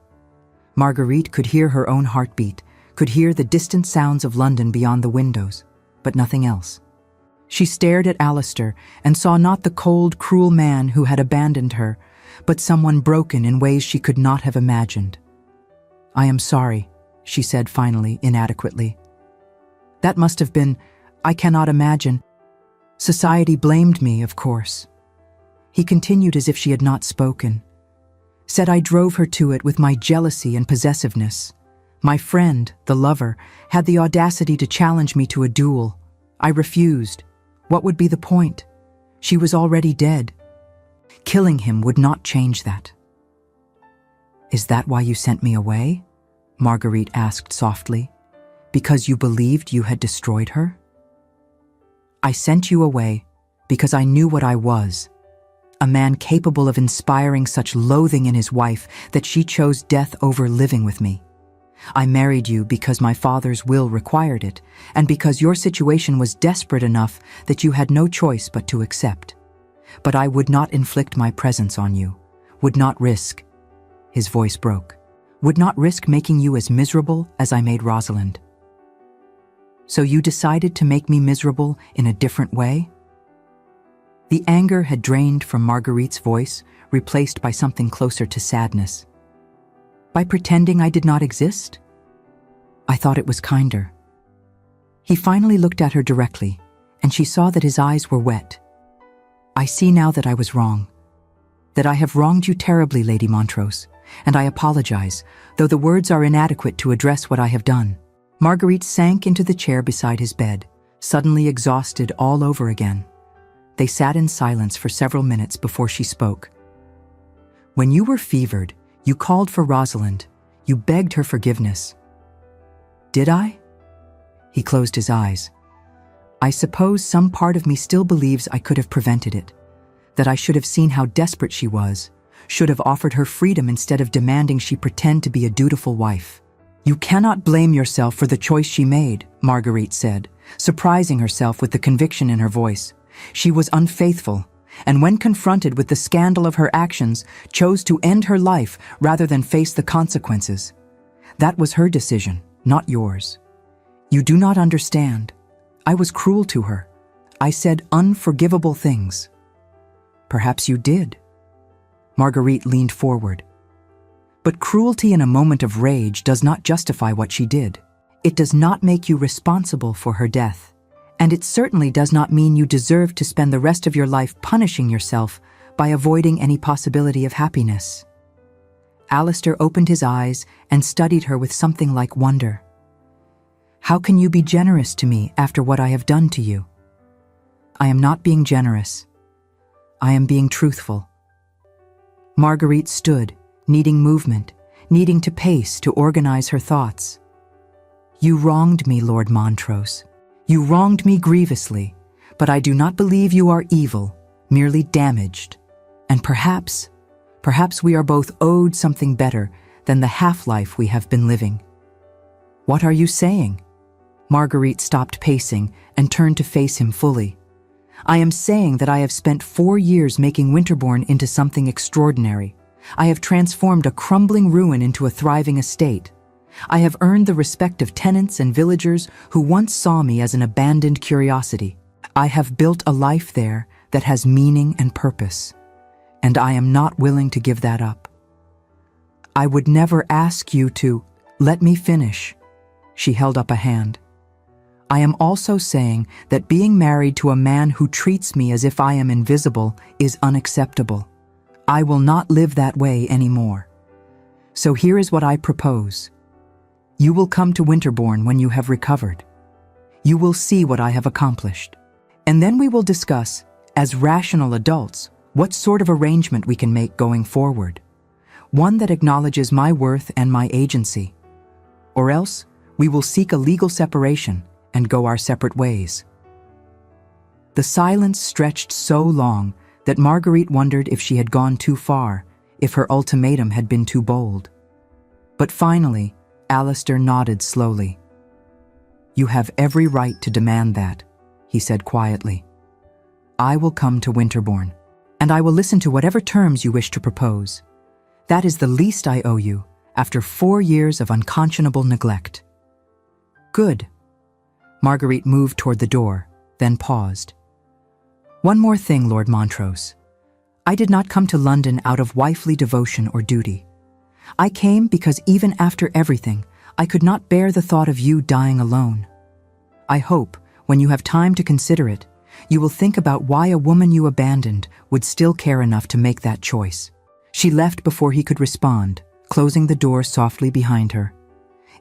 Marguerite could hear her own heartbeat, could hear the distant sounds of London beyond the windows, but nothing else. She stared at Alistair and saw not the cold, cruel man who had abandoned her, but someone broken in ways she could not have imagined. "I am sorry," she said finally, inadequately. "That must have been, I cannot imagine. Society blamed me, of course." He continued as if she had not spoken. Said I drove her to it with my jealousy and possessiveness. My friend, the lover, had the audacity to challenge me to a duel. I refused. What would be the point? She was already dead. Killing him would not change that. "Is that why you sent me away?" Marguerite asked softly. "Because you believed you had destroyed her?" "I sent you away because I knew what I was. A man capable of inspiring such loathing in his wife that she chose death over living with me. I married you because my father's will required it, and because your situation was desperate enough that you had no choice but to accept. But I would not inflict my presence on you, would not risk," his voice broke, "would not risk making you as miserable as I made Rosalind. So you decided to make me miserable in a different way?" The anger had drained from Marguerite's voice, replaced by something closer to sadness. "By pretending I did not exist? I thought it was kinder." He finally looked at her directly, and she saw that his eyes were wet. "I see now that I was wrong, that I have wronged you terribly, Lady Montrose, and I apologize, though the words are inadequate to address what I have done." Marguerite sank into the chair beside his bed, suddenly exhausted all over again. They sat in silence for several minutes before she spoke. "When you were fevered, you called for Rosalind. You begged her forgiveness." "Did I?" He closed his eyes. "I suppose some part of me still believes I could have prevented it, that I should have seen how desperate she was, should have offered her freedom instead of demanding she pretend to be a dutiful wife." "You cannot blame yourself for the choice she made," Marguerite said, surprising herself with the conviction in her voice. "She was unfaithful, and when confronted with the scandal of her actions, chose to end her life rather than face the consequences. That was her decision, not yours. You do not understand. I was cruel to her. I said unforgivable things." "Perhaps you did." Marguerite leaned forward. "But cruelty in a moment of rage does not justify what she did. It does not make you responsible for her death. And it certainly does not mean you deserve to spend the rest of your life punishing yourself by avoiding any possibility of happiness." Alistair opened his eyes and studied her with something like wonder. "How can you be generous to me after what I have done to you?" "I am not being generous. I am being truthful." Marguerite stood, needing movement, needing to pace to organize her thoughts. "You wronged me, Lord Montrose. You wronged me grievously, but I do not believe you are evil, merely damaged. And perhaps we are both owed something better than the half-life we have been living." "What are you saying?" Marguerite stopped pacing and turned to face him fully. "I am saying that I have spent 4 years making Winterbourne into something extraordinary. I have transformed a crumbling ruin into a thriving estate. I have earned the respect of tenants and villagers who once saw me as an abandoned curiosity. I have built a life there that has meaning and purpose, and I am not willing to give that up. I would never ask you to let me finish." She held up a hand. "I am also saying that being married to a man who treats me as if I am invisible is unacceptable. I will not live that way anymore. So here is what I propose. You will come to Winterbourne when you have recovered. You will see what I have accomplished. And then we will discuss, as rational adults, What sort of arrangement we can make going forward? One that acknowledges my worth and my agency. Or else, we will seek a legal separation and go our separate ways." The silence stretched so long that Marguerite wondered if she had gone too far, if her ultimatum had been too bold. But finally, Alistair nodded slowly. "You have every right to demand that," he said quietly. "I will come to Winterbourne, and I will listen to whatever terms you wish to propose. That is the least I owe you, after 4 years of unconscionable neglect." "Good." Marguerite moved toward the door, then paused. "One more thing, Lord Montrose. I did not come to London out of wifely devotion or duty. I came because even after everything, I could not bear the thought of you dying alone. I hope, when you have time to consider it, you will think about why a woman you abandoned would still care enough to make that choice." She left before he could respond, closing the door softly behind her.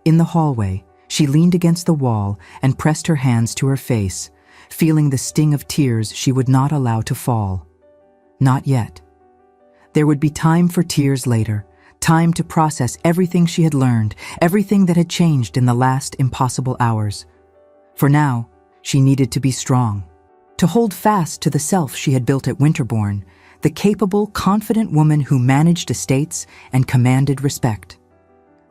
In the hallway, she leaned against the wall and pressed her hands to her face, feeling the sting of tears she would not allow to fall. Not yet. There would be time for tears later, time to process everything she had learned, everything that had changed in the last impossible hours. For now, she needed to be strong, to hold fast to the self she had built at Winterbourne, the capable, confident woman who managed estates and commanded respect.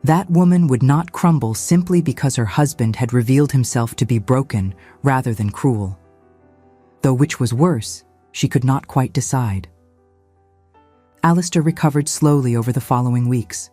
That woman would not crumble simply because her husband had revealed himself to be broken rather than cruel. Though which was worse, she could not quite decide. Alistair recovered slowly over the following weeks.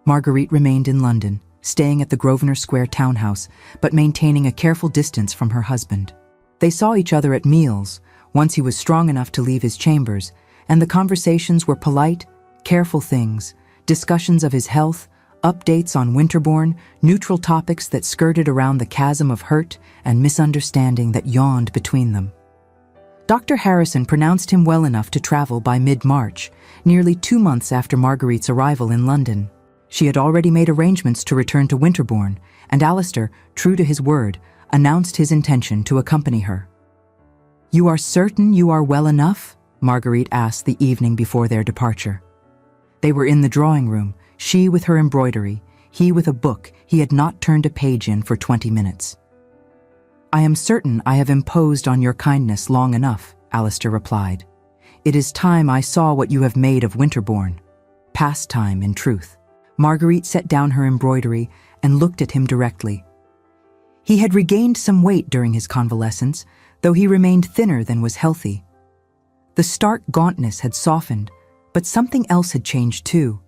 Marguerite remained in London, staying at the Grosvenor Square townhouse, but maintaining a careful distance from her husband. They saw each other at meals, once he was strong enough to leave his chambers, and the conversations were polite, careful things, discussions of his health, updates on Winterbourne, neutral topics that skirted around the chasm of hurt and misunderstanding that yawned between them. Dr. Harrison pronounced him well enough to travel by mid-March, nearly 2 months after Marguerite's arrival in London. She had already made arrangements to return to Winterbourne, and Alistair, true to his word, announced his intention to accompany her. "You are certain you are well enough?" Marguerite asked the evening before their departure. They were in the drawing room, she with her embroidery, he with a book he had not turned a page in for 20 minutes. "I am certain I have imposed on your kindness long enough," Alistair replied. "It is time I saw what you have made of Winterbourne. Pastime, in truth." Marguerite set down her embroidery and looked at him directly. He had regained some weight during his convalescence, though he remained thinner than was healthy. The stark gauntness had softened, but something else had changed too.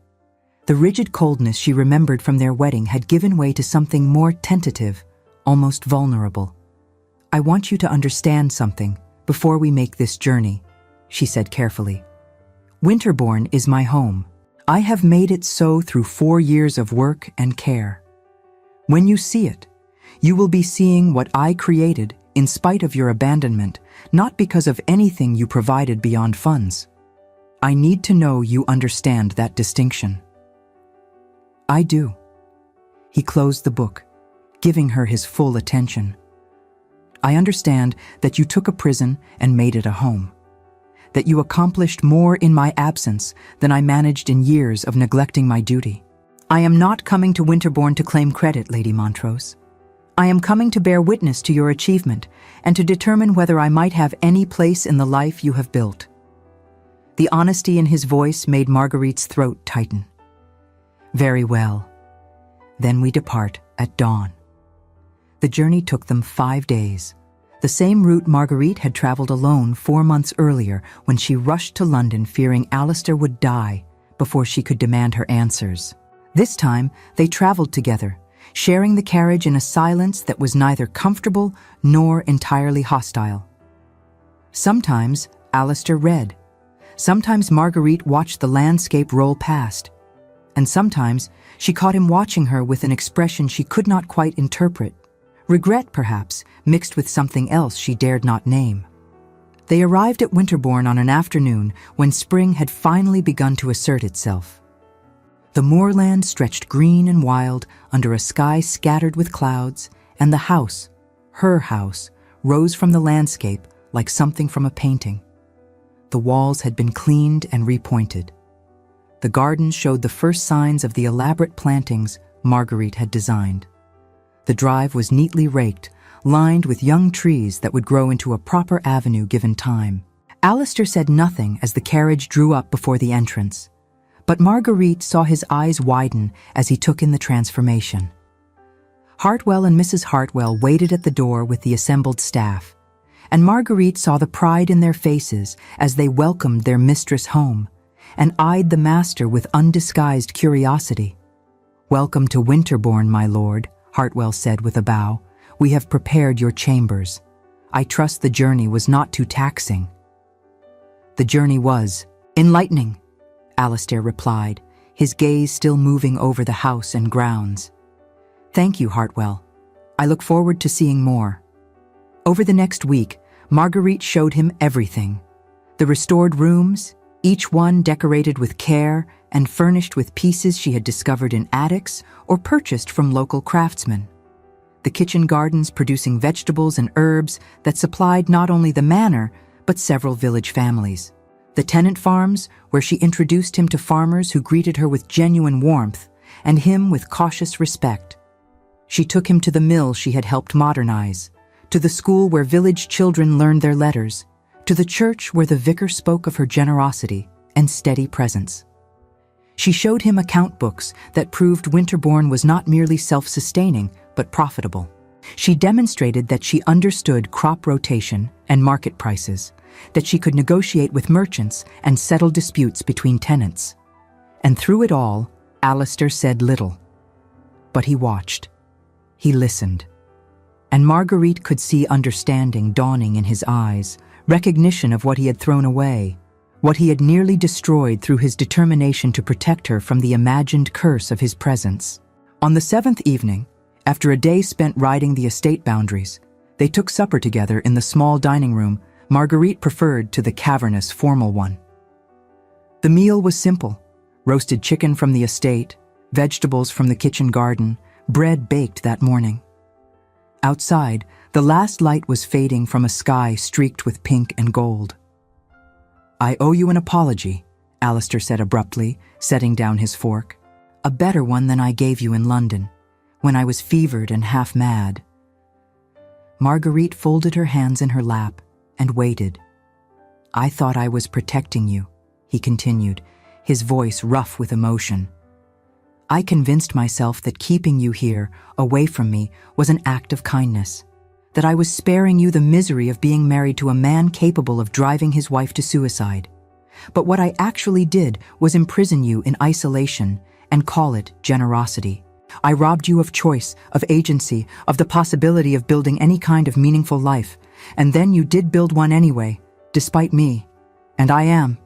The rigid coldness she remembered from their wedding had given way to something more tentative, almost vulnerable. "I want you to understand something before we make this journey," she said carefully. "Winterbourne is my home. I have made it so through 4 years of work and care. When you see it, you will be seeing what I created in spite of your abandonment, not because of anything you provided beyond funds. I need to know you understand that distinction." "I do." He closed the book, giving her his full attention. "I understand that you took a prison and made it a home, that you accomplished more in my absence than I managed in years of neglecting my duty. I am not coming to Winterbourne to claim credit, Lady Montrose. I am coming to bear witness to your achievement and to determine whether I might have any place in the life you have built." The honesty in his voice made Marguerite's throat tighten. "Very well. Then we depart at dawn." The journey took them 5 days, the same route Marguerite had traveled alone 4 months earlier when she rushed to London fearing Alistair would die before she could demand her answers. This time, they traveled together, sharing the carriage in a silence that was neither comfortable nor entirely hostile. Sometimes Alistair read. Sometimes Marguerite watched the landscape roll past. And sometimes she caught him watching her with an expression she could not quite interpret. Regret, perhaps, mixed with something else she dared not name. They arrived at Winterbourne on an afternoon when spring had finally begun to assert itself. The moorland stretched green and wild under a sky scattered with clouds, and the house, her house, rose from the landscape like something from a painting. The walls had been cleaned and repointed. The garden showed the first signs of the elaborate plantings Marguerite had designed. The drive was neatly raked, lined with young trees that would grow into a proper avenue given time. Alistair said nothing as the carriage drew up before the entrance, but Marguerite saw his eyes widen as he took in the transformation. Hartwell and Mrs. Hartwell waited at the door with the assembled staff, and Marguerite saw the pride in their faces as they welcomed their mistress home and eyed the master with undisguised curiosity. "Welcome to Winterbourne, my lord," Hartwell said with a bow. "We have prepared your chambers. I trust the journey was not too taxing." "The journey was enlightening," Alistair replied, his gaze still moving over the house and grounds. "Thank you, Hartwell. I look forward to seeing more." Over the next week, Marguerite showed him everything. The restored rooms, each one decorated with care and furnished with pieces she had discovered in attics or purchased from local craftsmen. The kitchen gardens producing vegetables and herbs that supplied not only the manor, but several village families. The tenant farms, where she introduced him to farmers who greeted her with genuine warmth, and him with cautious respect. She took him to the mill she had helped modernize, to the school where village children learned their letters, to the church where the vicar spoke of her generosity and steady presence. She showed him account books that proved Winterbourne was not merely self-sustaining, but profitable. She demonstrated that she understood crop rotation and market prices, that she could negotiate with merchants and settle disputes between tenants. And through it all, Alistair said little. But he watched. He listened. And Marguerite could see understanding dawning in his eyes, recognition of what he had thrown away, what he had nearly destroyed through his determination to protect her from the imagined curse of his presence. On the 7th evening, after a day spent riding the estate boundaries, they took supper together in the small dining room Marguerite preferred to the cavernous, formal one. The meal was simple: roasted chicken from the estate, vegetables from the kitchen garden, bread baked that morning. Outside, the last light was fading from a sky streaked with pink and gold. "I owe you an apology," Alistair said abruptly, setting down his fork. "A better one than I gave you in London, when I was fevered and half mad." Marguerite folded her hands in her lap and waited. "I thought I was protecting you," he continued, his voice rough with emotion. "I convinced myself that keeping you here, away from me, was an act of kindness, that I was sparing you the misery of being married to a man capable of driving his wife to suicide. But what I actually did was imprison you in isolation and call it generosity. I robbed you of choice, of agency, of the possibility of building any kind of meaningful life, and then you did build one anyway, despite me, and I am..."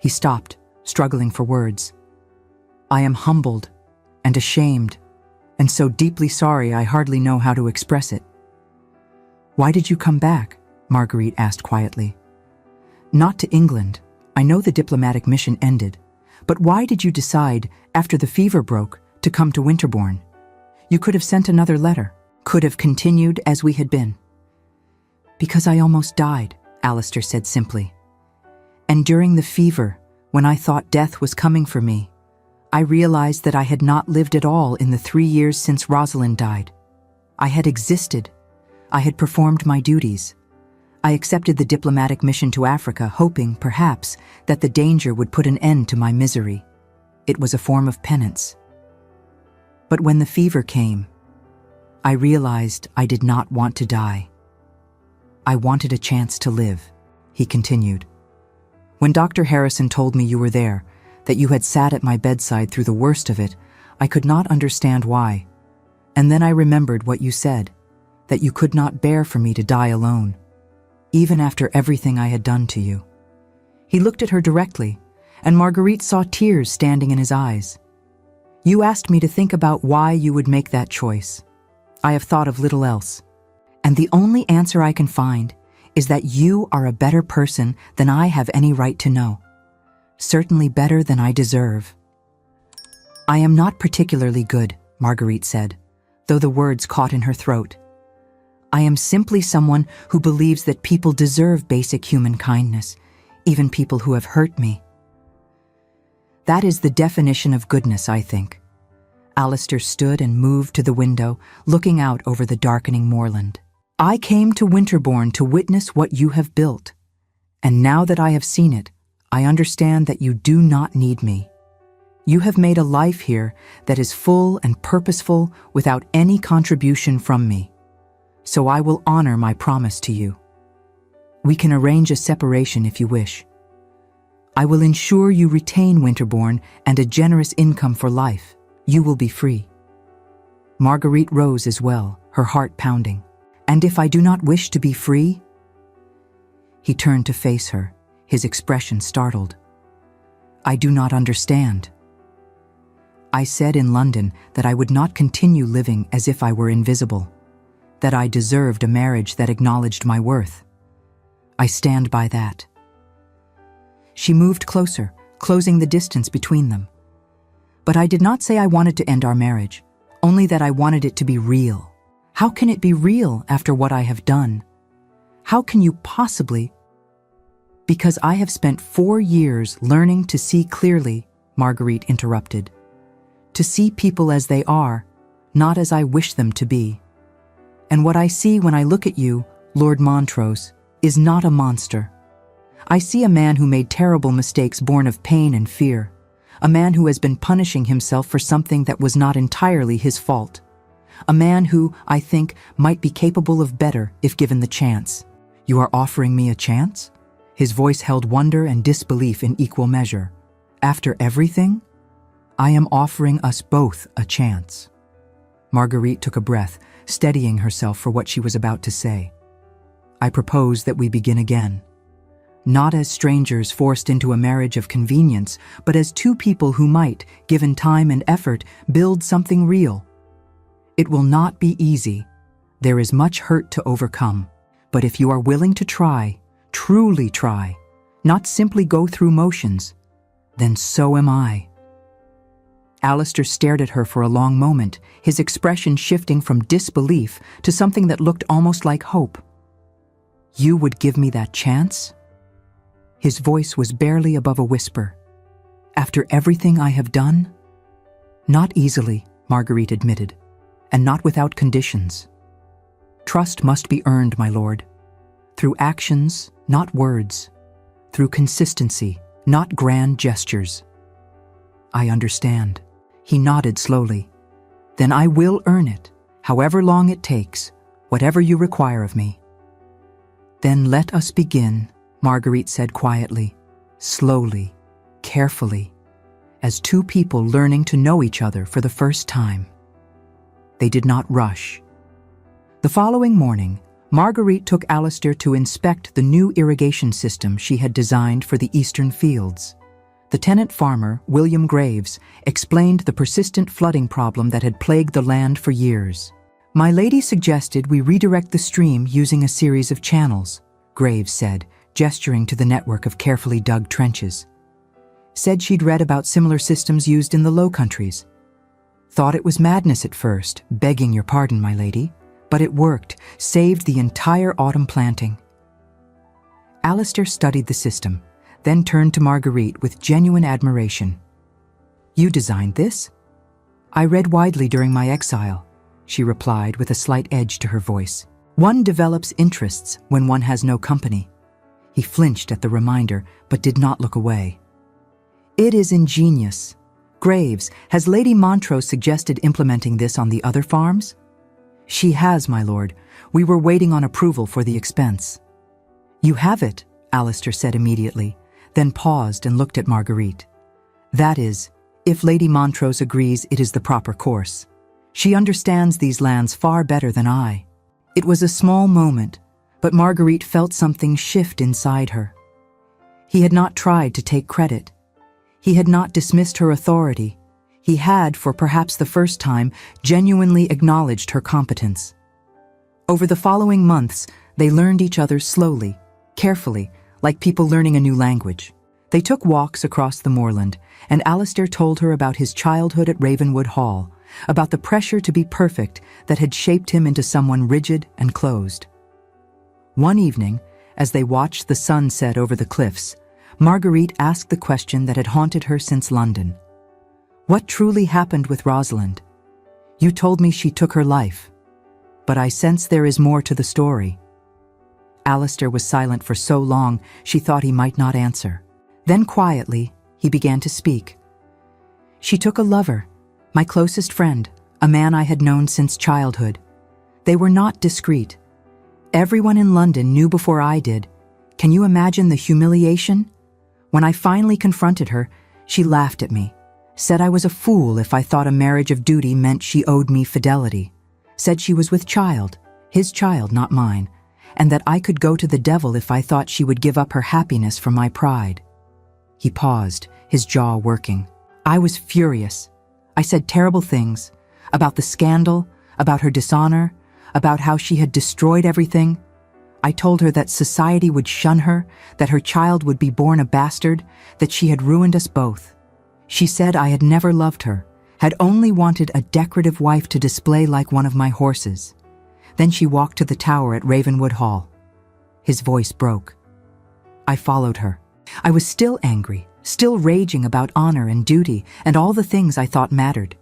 He stopped, struggling for words. "I am humbled and ashamed, and so deeply sorry I hardly know how to express it." "Why did you come back?" Marguerite asked quietly. "Not to England. I know the diplomatic mission ended. But why did you decide, after the fever broke, to come to Winterbourne? You could have sent another letter, could have continued as we had been." "Because I almost died," Alistair said simply. "And during the fever, when I thought death was coming for me, I realized that I had not lived at all in the 3 years since Rosalind died. I had existed. I had performed my duties. I accepted the diplomatic mission to Africa, hoping, perhaps, that the danger would put an end to my misery. It was a form of penance. But when the fever came, I realized I did not want to die. I wanted a chance to live," he continued. "When Dr. Harrison told me you were there, that you had sat at my bedside through the worst of it, I could not understand why. And then I remembered what you said, that you could not bear for me to die alone, even after everything I had done to you." He looked at her directly, and Marguerite saw tears standing in his eyes. "You asked me to think about why you would make that choice. I have thought of little else. And the only answer I can find is that you are a better person than I have any right to know. Certainly better than I deserve." "I am not particularly good," Marguerite said, though the words caught in her throat. "I am simply someone who believes that people deserve basic human kindness, even people who have hurt me. That is the definition of goodness, I think. Alistair stood and moved to the window, looking out over the darkening moorland. I came to Winterbourne to witness what you have built, and now that I have seen it, I understand that you do not need me. You have made a life here that is full and purposeful without any contribution from me, so I will honor my promise to you. We can arrange a separation if you wish. I will ensure you retain Winterbourne and a generous income for life. You will be free. Marguerite rose as well, her heart pounding. And if I do not wish to be free? He turned to face her, his expression startled. I do not understand. I said in London that I would not continue living as if I were invisible, that I deserved a marriage that acknowledged my worth. I stand by that. She moved closer, closing the distance between them. But I did not say I wanted to end our marriage, only that I wanted it to be real. How can it be real after what I have done? How can you possibly? Because I have spent 4 years learning to see clearly, Marguerite interrupted. To see people as they are, not as I wish them to be. And what I see when I look at you, Lord Montrose, is not a monster. I see a man who made terrible mistakes born of pain and fear, a man who has been punishing himself for something that was not entirely his fault, a man who, I think, might be capable of better if given the chance. You are offering me a chance? His voice held wonder and disbelief in equal measure. After everything? I am offering us both a chance. Marguerite took a breath, steadying herself for what she was about to say. I propose that we begin again. Not as strangers forced into a marriage of convenience, but as two people who might, given time and effort, build something real. It will not be easy. There is much hurt to overcome. But if you are willing to try, truly try, not simply go through motions, then so am I. Alistair stared at her for a long moment, his expression shifting from disbelief to something that looked almost like hope. You would give me that chance? His voice was barely above a whisper. After everything I have done? Not easily, Marguerite admitted, and not without conditions. Trust must be earned, my lord. Through actions, not words. Through consistency, not grand gestures. I understand. He nodded slowly. Then I will earn it, however long it takes, whatever you require of me. Then let us begin, Marguerite said quietly, slowly, carefully, as two people learning to know each other for the first time. They did not rush. The following morning, Marguerite took Alistair to inspect the new irrigation system she had designed for the eastern fields. The tenant farmer, William Graves, explained the persistent flooding problem that had plagued the land for years. My lady suggested we redirect the stream using a series of channels, Graves said, gesturing to the network of carefully dug trenches. Said she'd read about similar systems used in the Low Countries. Thought it was madness at first, begging your pardon, my lady, but it worked, saved the entire autumn planting. Alistair studied the system, then turned to Marguerite with genuine admiration. You designed this? I read widely during my exile, she replied with a slight edge to her voice. One develops interests when one has no company. He flinched at the reminder, but did not look away. It is ingenious. Graves, has Lady Montrose suggested implementing this on the other farms? She has, my lord. We were waiting on approval for the expense. You have it, Alistair said immediately, then paused and looked at Marguerite. That is, if Lady Montrose agrees it is the proper course. She understands these lands far better than I. It was a small moment, but Marguerite felt something shift inside her. He had not tried to take credit. He had not dismissed her authority. He had, for perhaps the first time, genuinely acknowledged her competence. Over the following months, they learned each other slowly, carefully, like people learning a new language. They took walks across the moorland, and Alistair told her about his childhood at Ravenwood Hall, about the pressure to be perfect that had shaped him into someone rigid and closed. One evening, as they watched the sun set over the cliffs, Marguerite asked the question that had haunted her since London. What truly happened with Rosalind? You told me she took her life, but I sense there is more to the story. Alistair was silent for so long she thought he might not answer. Then quietly, he began to speak. She took a lover, my closest friend, a man I had known since childhood. They were not discreet. Everyone in London knew before I did. Can you imagine the humiliation? When I finally confronted her, she laughed at me, said I was a fool if I thought a marriage of duty meant she owed me fidelity, said she was with child, his child, not mine, and that I could go to the devil if I thought she would give up her happiness for my pride. He paused, his jaw working. I was furious. I said terrible things about the scandal, about her dishonor, about how she had destroyed everything. I told her that society would shun her, that her child would be born a bastard, that she had ruined us both. She said I had never loved her, had only wanted a decorative wife to display like one of my horses. Then she walked to the tower at Ravenwood Hall. His voice broke. I followed her. I was still angry, still raging about honor and duty and all the things I thought mattered.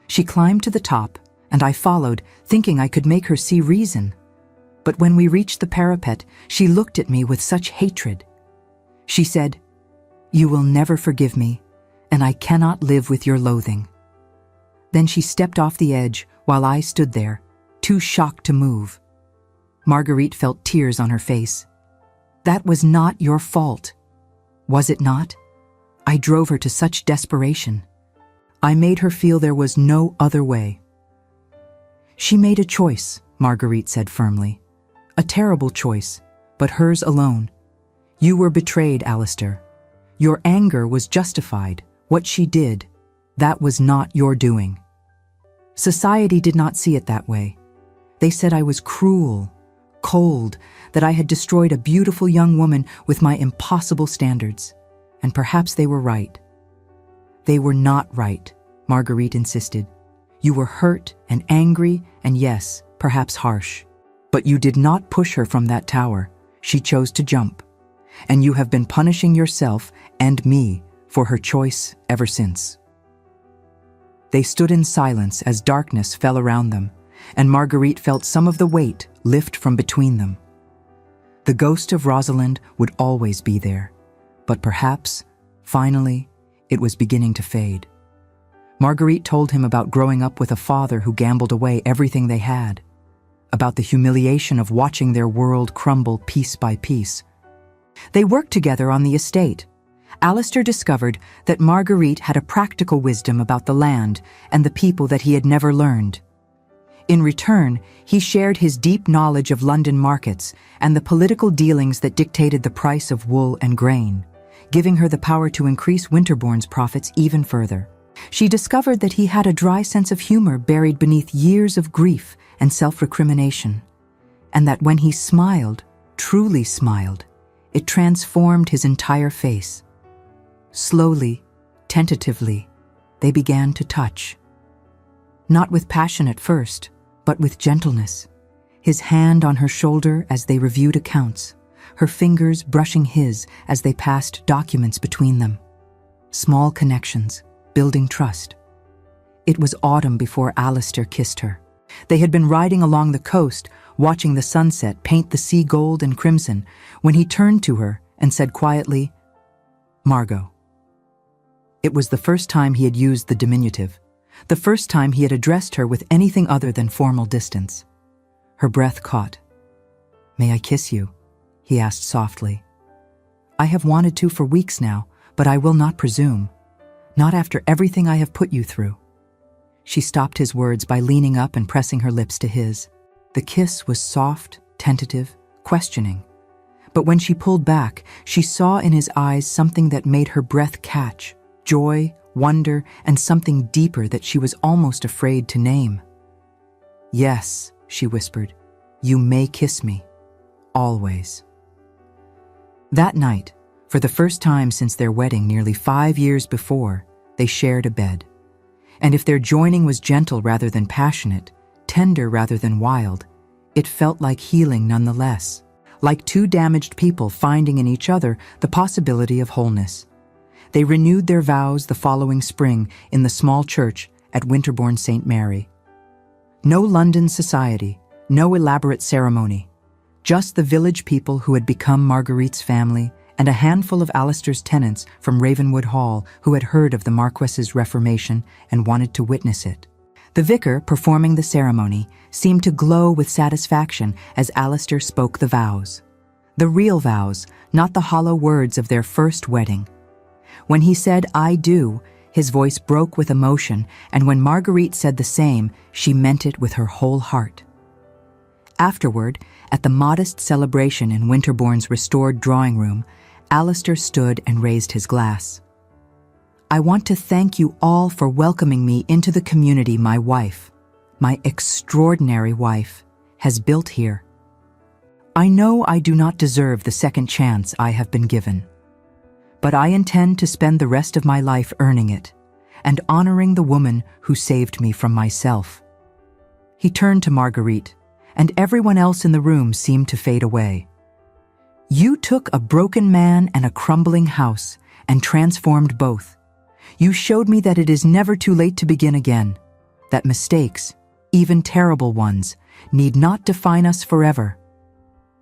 She climbed to the top, and I followed, thinking I could make her see reason. But when we reached the parapet, she looked at me with such hatred. She said, "You will never forgive me, and I cannot live with your loathing." Then she stepped off the edge while I stood there, too shocked to move. Marguerite felt tears on her face. That was not your fault. Was it not? I drove her to such desperation. I made her feel there was no other way. She made a choice, Marguerite said firmly. A terrible choice, but hers alone. You were betrayed, Alistair. Your anger was justified. What she did, that was not your doing. Society did not see it that way. They said I was cruel, cold, that I had destroyed a beautiful young woman with my impossible standards. And perhaps they were right. They were not right, Marguerite insisted. You were hurt and angry and yes, perhaps harsh. But you did not push her from that tower. She chose to jump. And you have been punishing yourself and me for her choice ever since. They stood in silence as darkness fell around them, and Marguerite felt some of the weight lift from between them. The ghost of Rosalind would always be there, but perhaps, finally, it was beginning to fade. Marguerite told him about growing up with a father who gambled away everything they had, about the humiliation of watching their world crumble piece by piece. They worked together on the estate. Alistair discovered that Marguerite had a practical wisdom about the land and the people that he had never learned. In return, he shared his deep knowledge of London markets and the political dealings that dictated the price of wool and grain, giving her the power to increase Winterbourne's profits even further. She discovered that he had a dry sense of humor buried beneath years of grief and self-recrimination, and that when he smiled, truly smiled, it transformed his entire face. Slowly, tentatively, they began to touch. Not with passion at first, but with gentleness, his hand on her shoulder as they reviewed accounts, her fingers brushing his as they passed documents between them. Small connections, building trust. It was autumn before Alistair kissed her. They had been riding along the coast, watching the sunset paint the sea gold and crimson, when he turned to her and said quietly, "Margot." It was the first time he had used the diminutive, the first time he had addressed her with anything other than formal distance. Her breath caught. "May I kiss you?" he asked softly. "I have wanted to for weeks now, but I will not presume. Not after everything I have put you through." She stopped his words by leaning up and pressing her lips to his. The kiss was soft, tentative, questioning. But when she pulled back, she saw in his eyes something that made her breath catch, joy, wonder, and something deeper that she was almost afraid to name. "Yes," she whispered, "you may kiss me. Always." That night, for the first time since their wedding nearly 5 years before, they shared a bed. And if their joining was gentle rather than passionate, tender rather than wild, it felt like healing nonetheless. like two damaged people finding in each other the possibility of wholeness. They renewed their vows the following spring in the small church at Winterbourne St. Mary. No London society, no elaborate ceremony, just the village people who had become Marguerite's family and a handful of Alistair's tenants from Ravenwood Hall who had heard of the Marquess's reformation and wanted to witness it. The vicar performing the ceremony seemed to glow with satisfaction as Alistair spoke the vows. The real vows, not the hollow words of their first wedding. When he said, "I do," his voice broke with emotion, and when Marguerite said the same, she meant it with her whole heart. Afterward, at the modest celebration in Winterbourne's restored drawing room, Alistair stood and raised his glass. "I want to thank you all for welcoming me into the community my wife, my extraordinary wife, has built here. I know I do not deserve the second chance I have been given, but I intend to spend the rest of my life earning it and honoring the woman who saved me from myself." He turned to Marguerite, and everyone else in the room seemed to fade away. "You took a broken man and a crumbling house and transformed both. You showed me that it is never too late to begin again, that mistakes, even terrible ones, need not define us forever.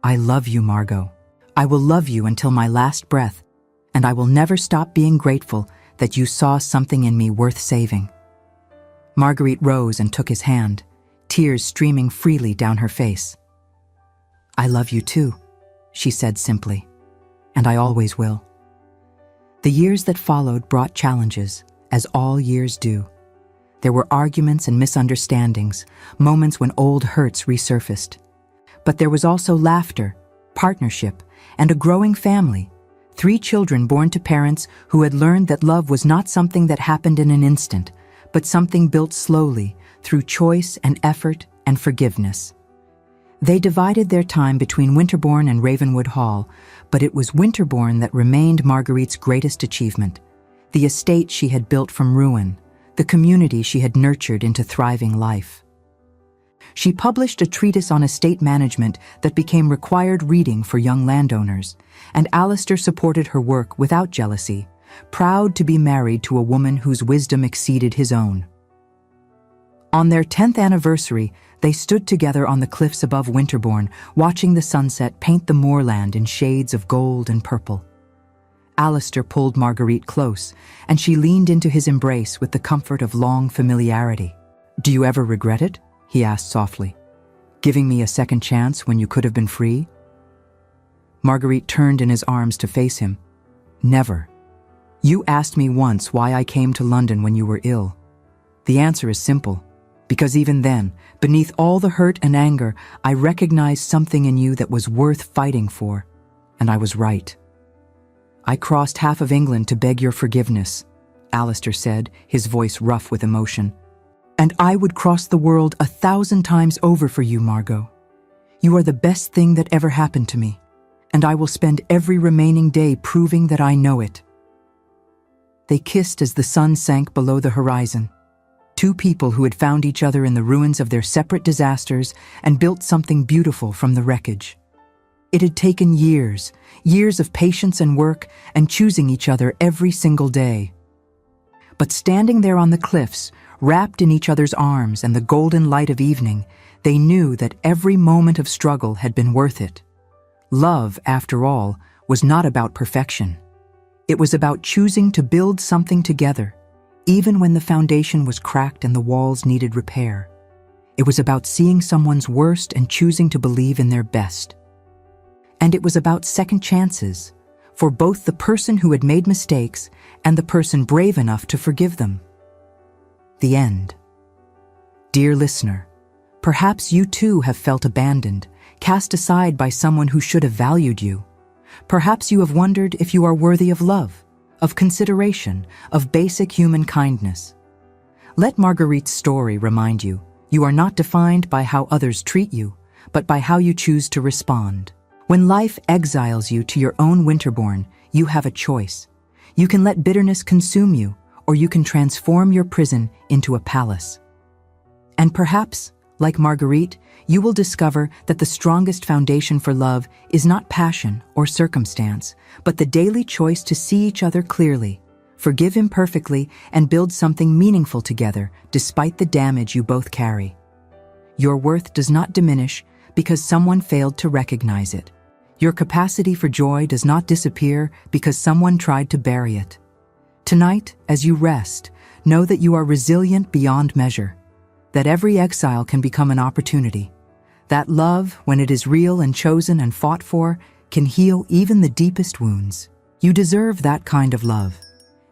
I love you, Margot. I will love you until my last breath, and I will never stop being grateful that you saw something in me worth saving." Marguerite rose and took his hand, tears streaming freely down her face. "I love you too," she said simply, "and I always will." The years that followed brought challenges, as all years do. There were arguments and misunderstandings, moments when old hurts resurfaced. But there was also laughter, partnership, and a growing family. 3 children born to parents who had learned that love was not something that happened in an instant, but something built slowly through choice and effort and forgiveness. They divided their time between Winterbourne and Ravenwood Hall, but it was Winterbourne that remained Marguerite's greatest achievement, the estate she had built from ruin, the community she had nurtured into thriving life. She published a treatise on estate management that became required reading for young landowners, and Alistair supported her work without jealousy, proud to be married to a woman whose wisdom exceeded his own. On their 10th anniversary, they stood together on the cliffs above Winterbourne, watching the sunset paint the moorland in shades of gold and purple. Alistair pulled Marguerite close, and she leaned into his embrace with the comfort of long familiarity. "Do you ever regret it?" he asked softly. "Giving me a second chance when you could have been free?" Marguerite turned in his arms to face him. "Never. You asked me once why I came to London when you were ill. The answer is simple. Because even then, beneath all the hurt and anger, I recognized something in you that was worth fighting for, and I was right. I crossed half of England to beg your forgiveness," Alistair said, his voice rough with emotion. "And I would cross the world 1,000 times over for you, Margot. You are the best thing that ever happened to me, and I will spend every remaining day proving that I know it." They kissed as the sun sank below the horizon. 2 people who had found each other in the ruins of their separate disasters and built something beautiful from the wreckage. It had taken years, years of patience and work and choosing each other every single day. But standing there on the cliffs, wrapped in each other's arms and the golden light of evening, they knew that every moment of struggle had been worth it. Love, after all, was not about perfection. It was about choosing to build something together, even when the foundation was cracked and the walls needed repair. It was about seeing someone's worst and choosing to believe in their best. And it was about second chances, for both the person who had made mistakes and the person brave enough to forgive them. The end. Dear listener, perhaps you too have felt abandoned, cast aside by someone who should have valued you. Perhaps you have wondered if you are worthy of love, of consideration, of basic human kindness. Let Marguerite's story remind you, you are not defined by how others treat you, but by how you choose to respond. When life exiles you to your own Winterbourne, you have a choice. You can let bitterness consume you, or you can transform your prison into a palace. And perhaps, Like Marguerite, you will discover that the strongest foundation for love is not passion or circumstance, but the daily choice to see each other clearly, forgive imperfectly, and build something meaningful together despite the damage you both carry. Your worth does not diminish because someone failed to recognize it. Your capacity for joy does not disappear because someone tried to bury it. Tonight, as you rest, know that you are resilient beyond measure, that every exile can become an opportunity, that love, when it is real and chosen and fought for, can heal even the deepest wounds. You deserve that kind of love,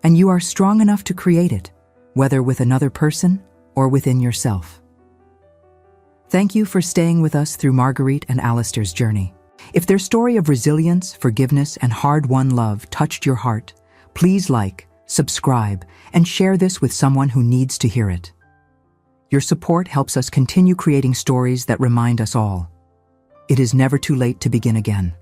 and you are strong enough to create it, whether with another person or within yourself. Thank you for staying with us through Marguerite and Alistair's journey. If their story of resilience, forgiveness, and hard-won love touched your heart, please like, subscribe, and share this with someone who needs to hear it. Your support helps us continue creating stories that remind us all. It is never too late to begin again.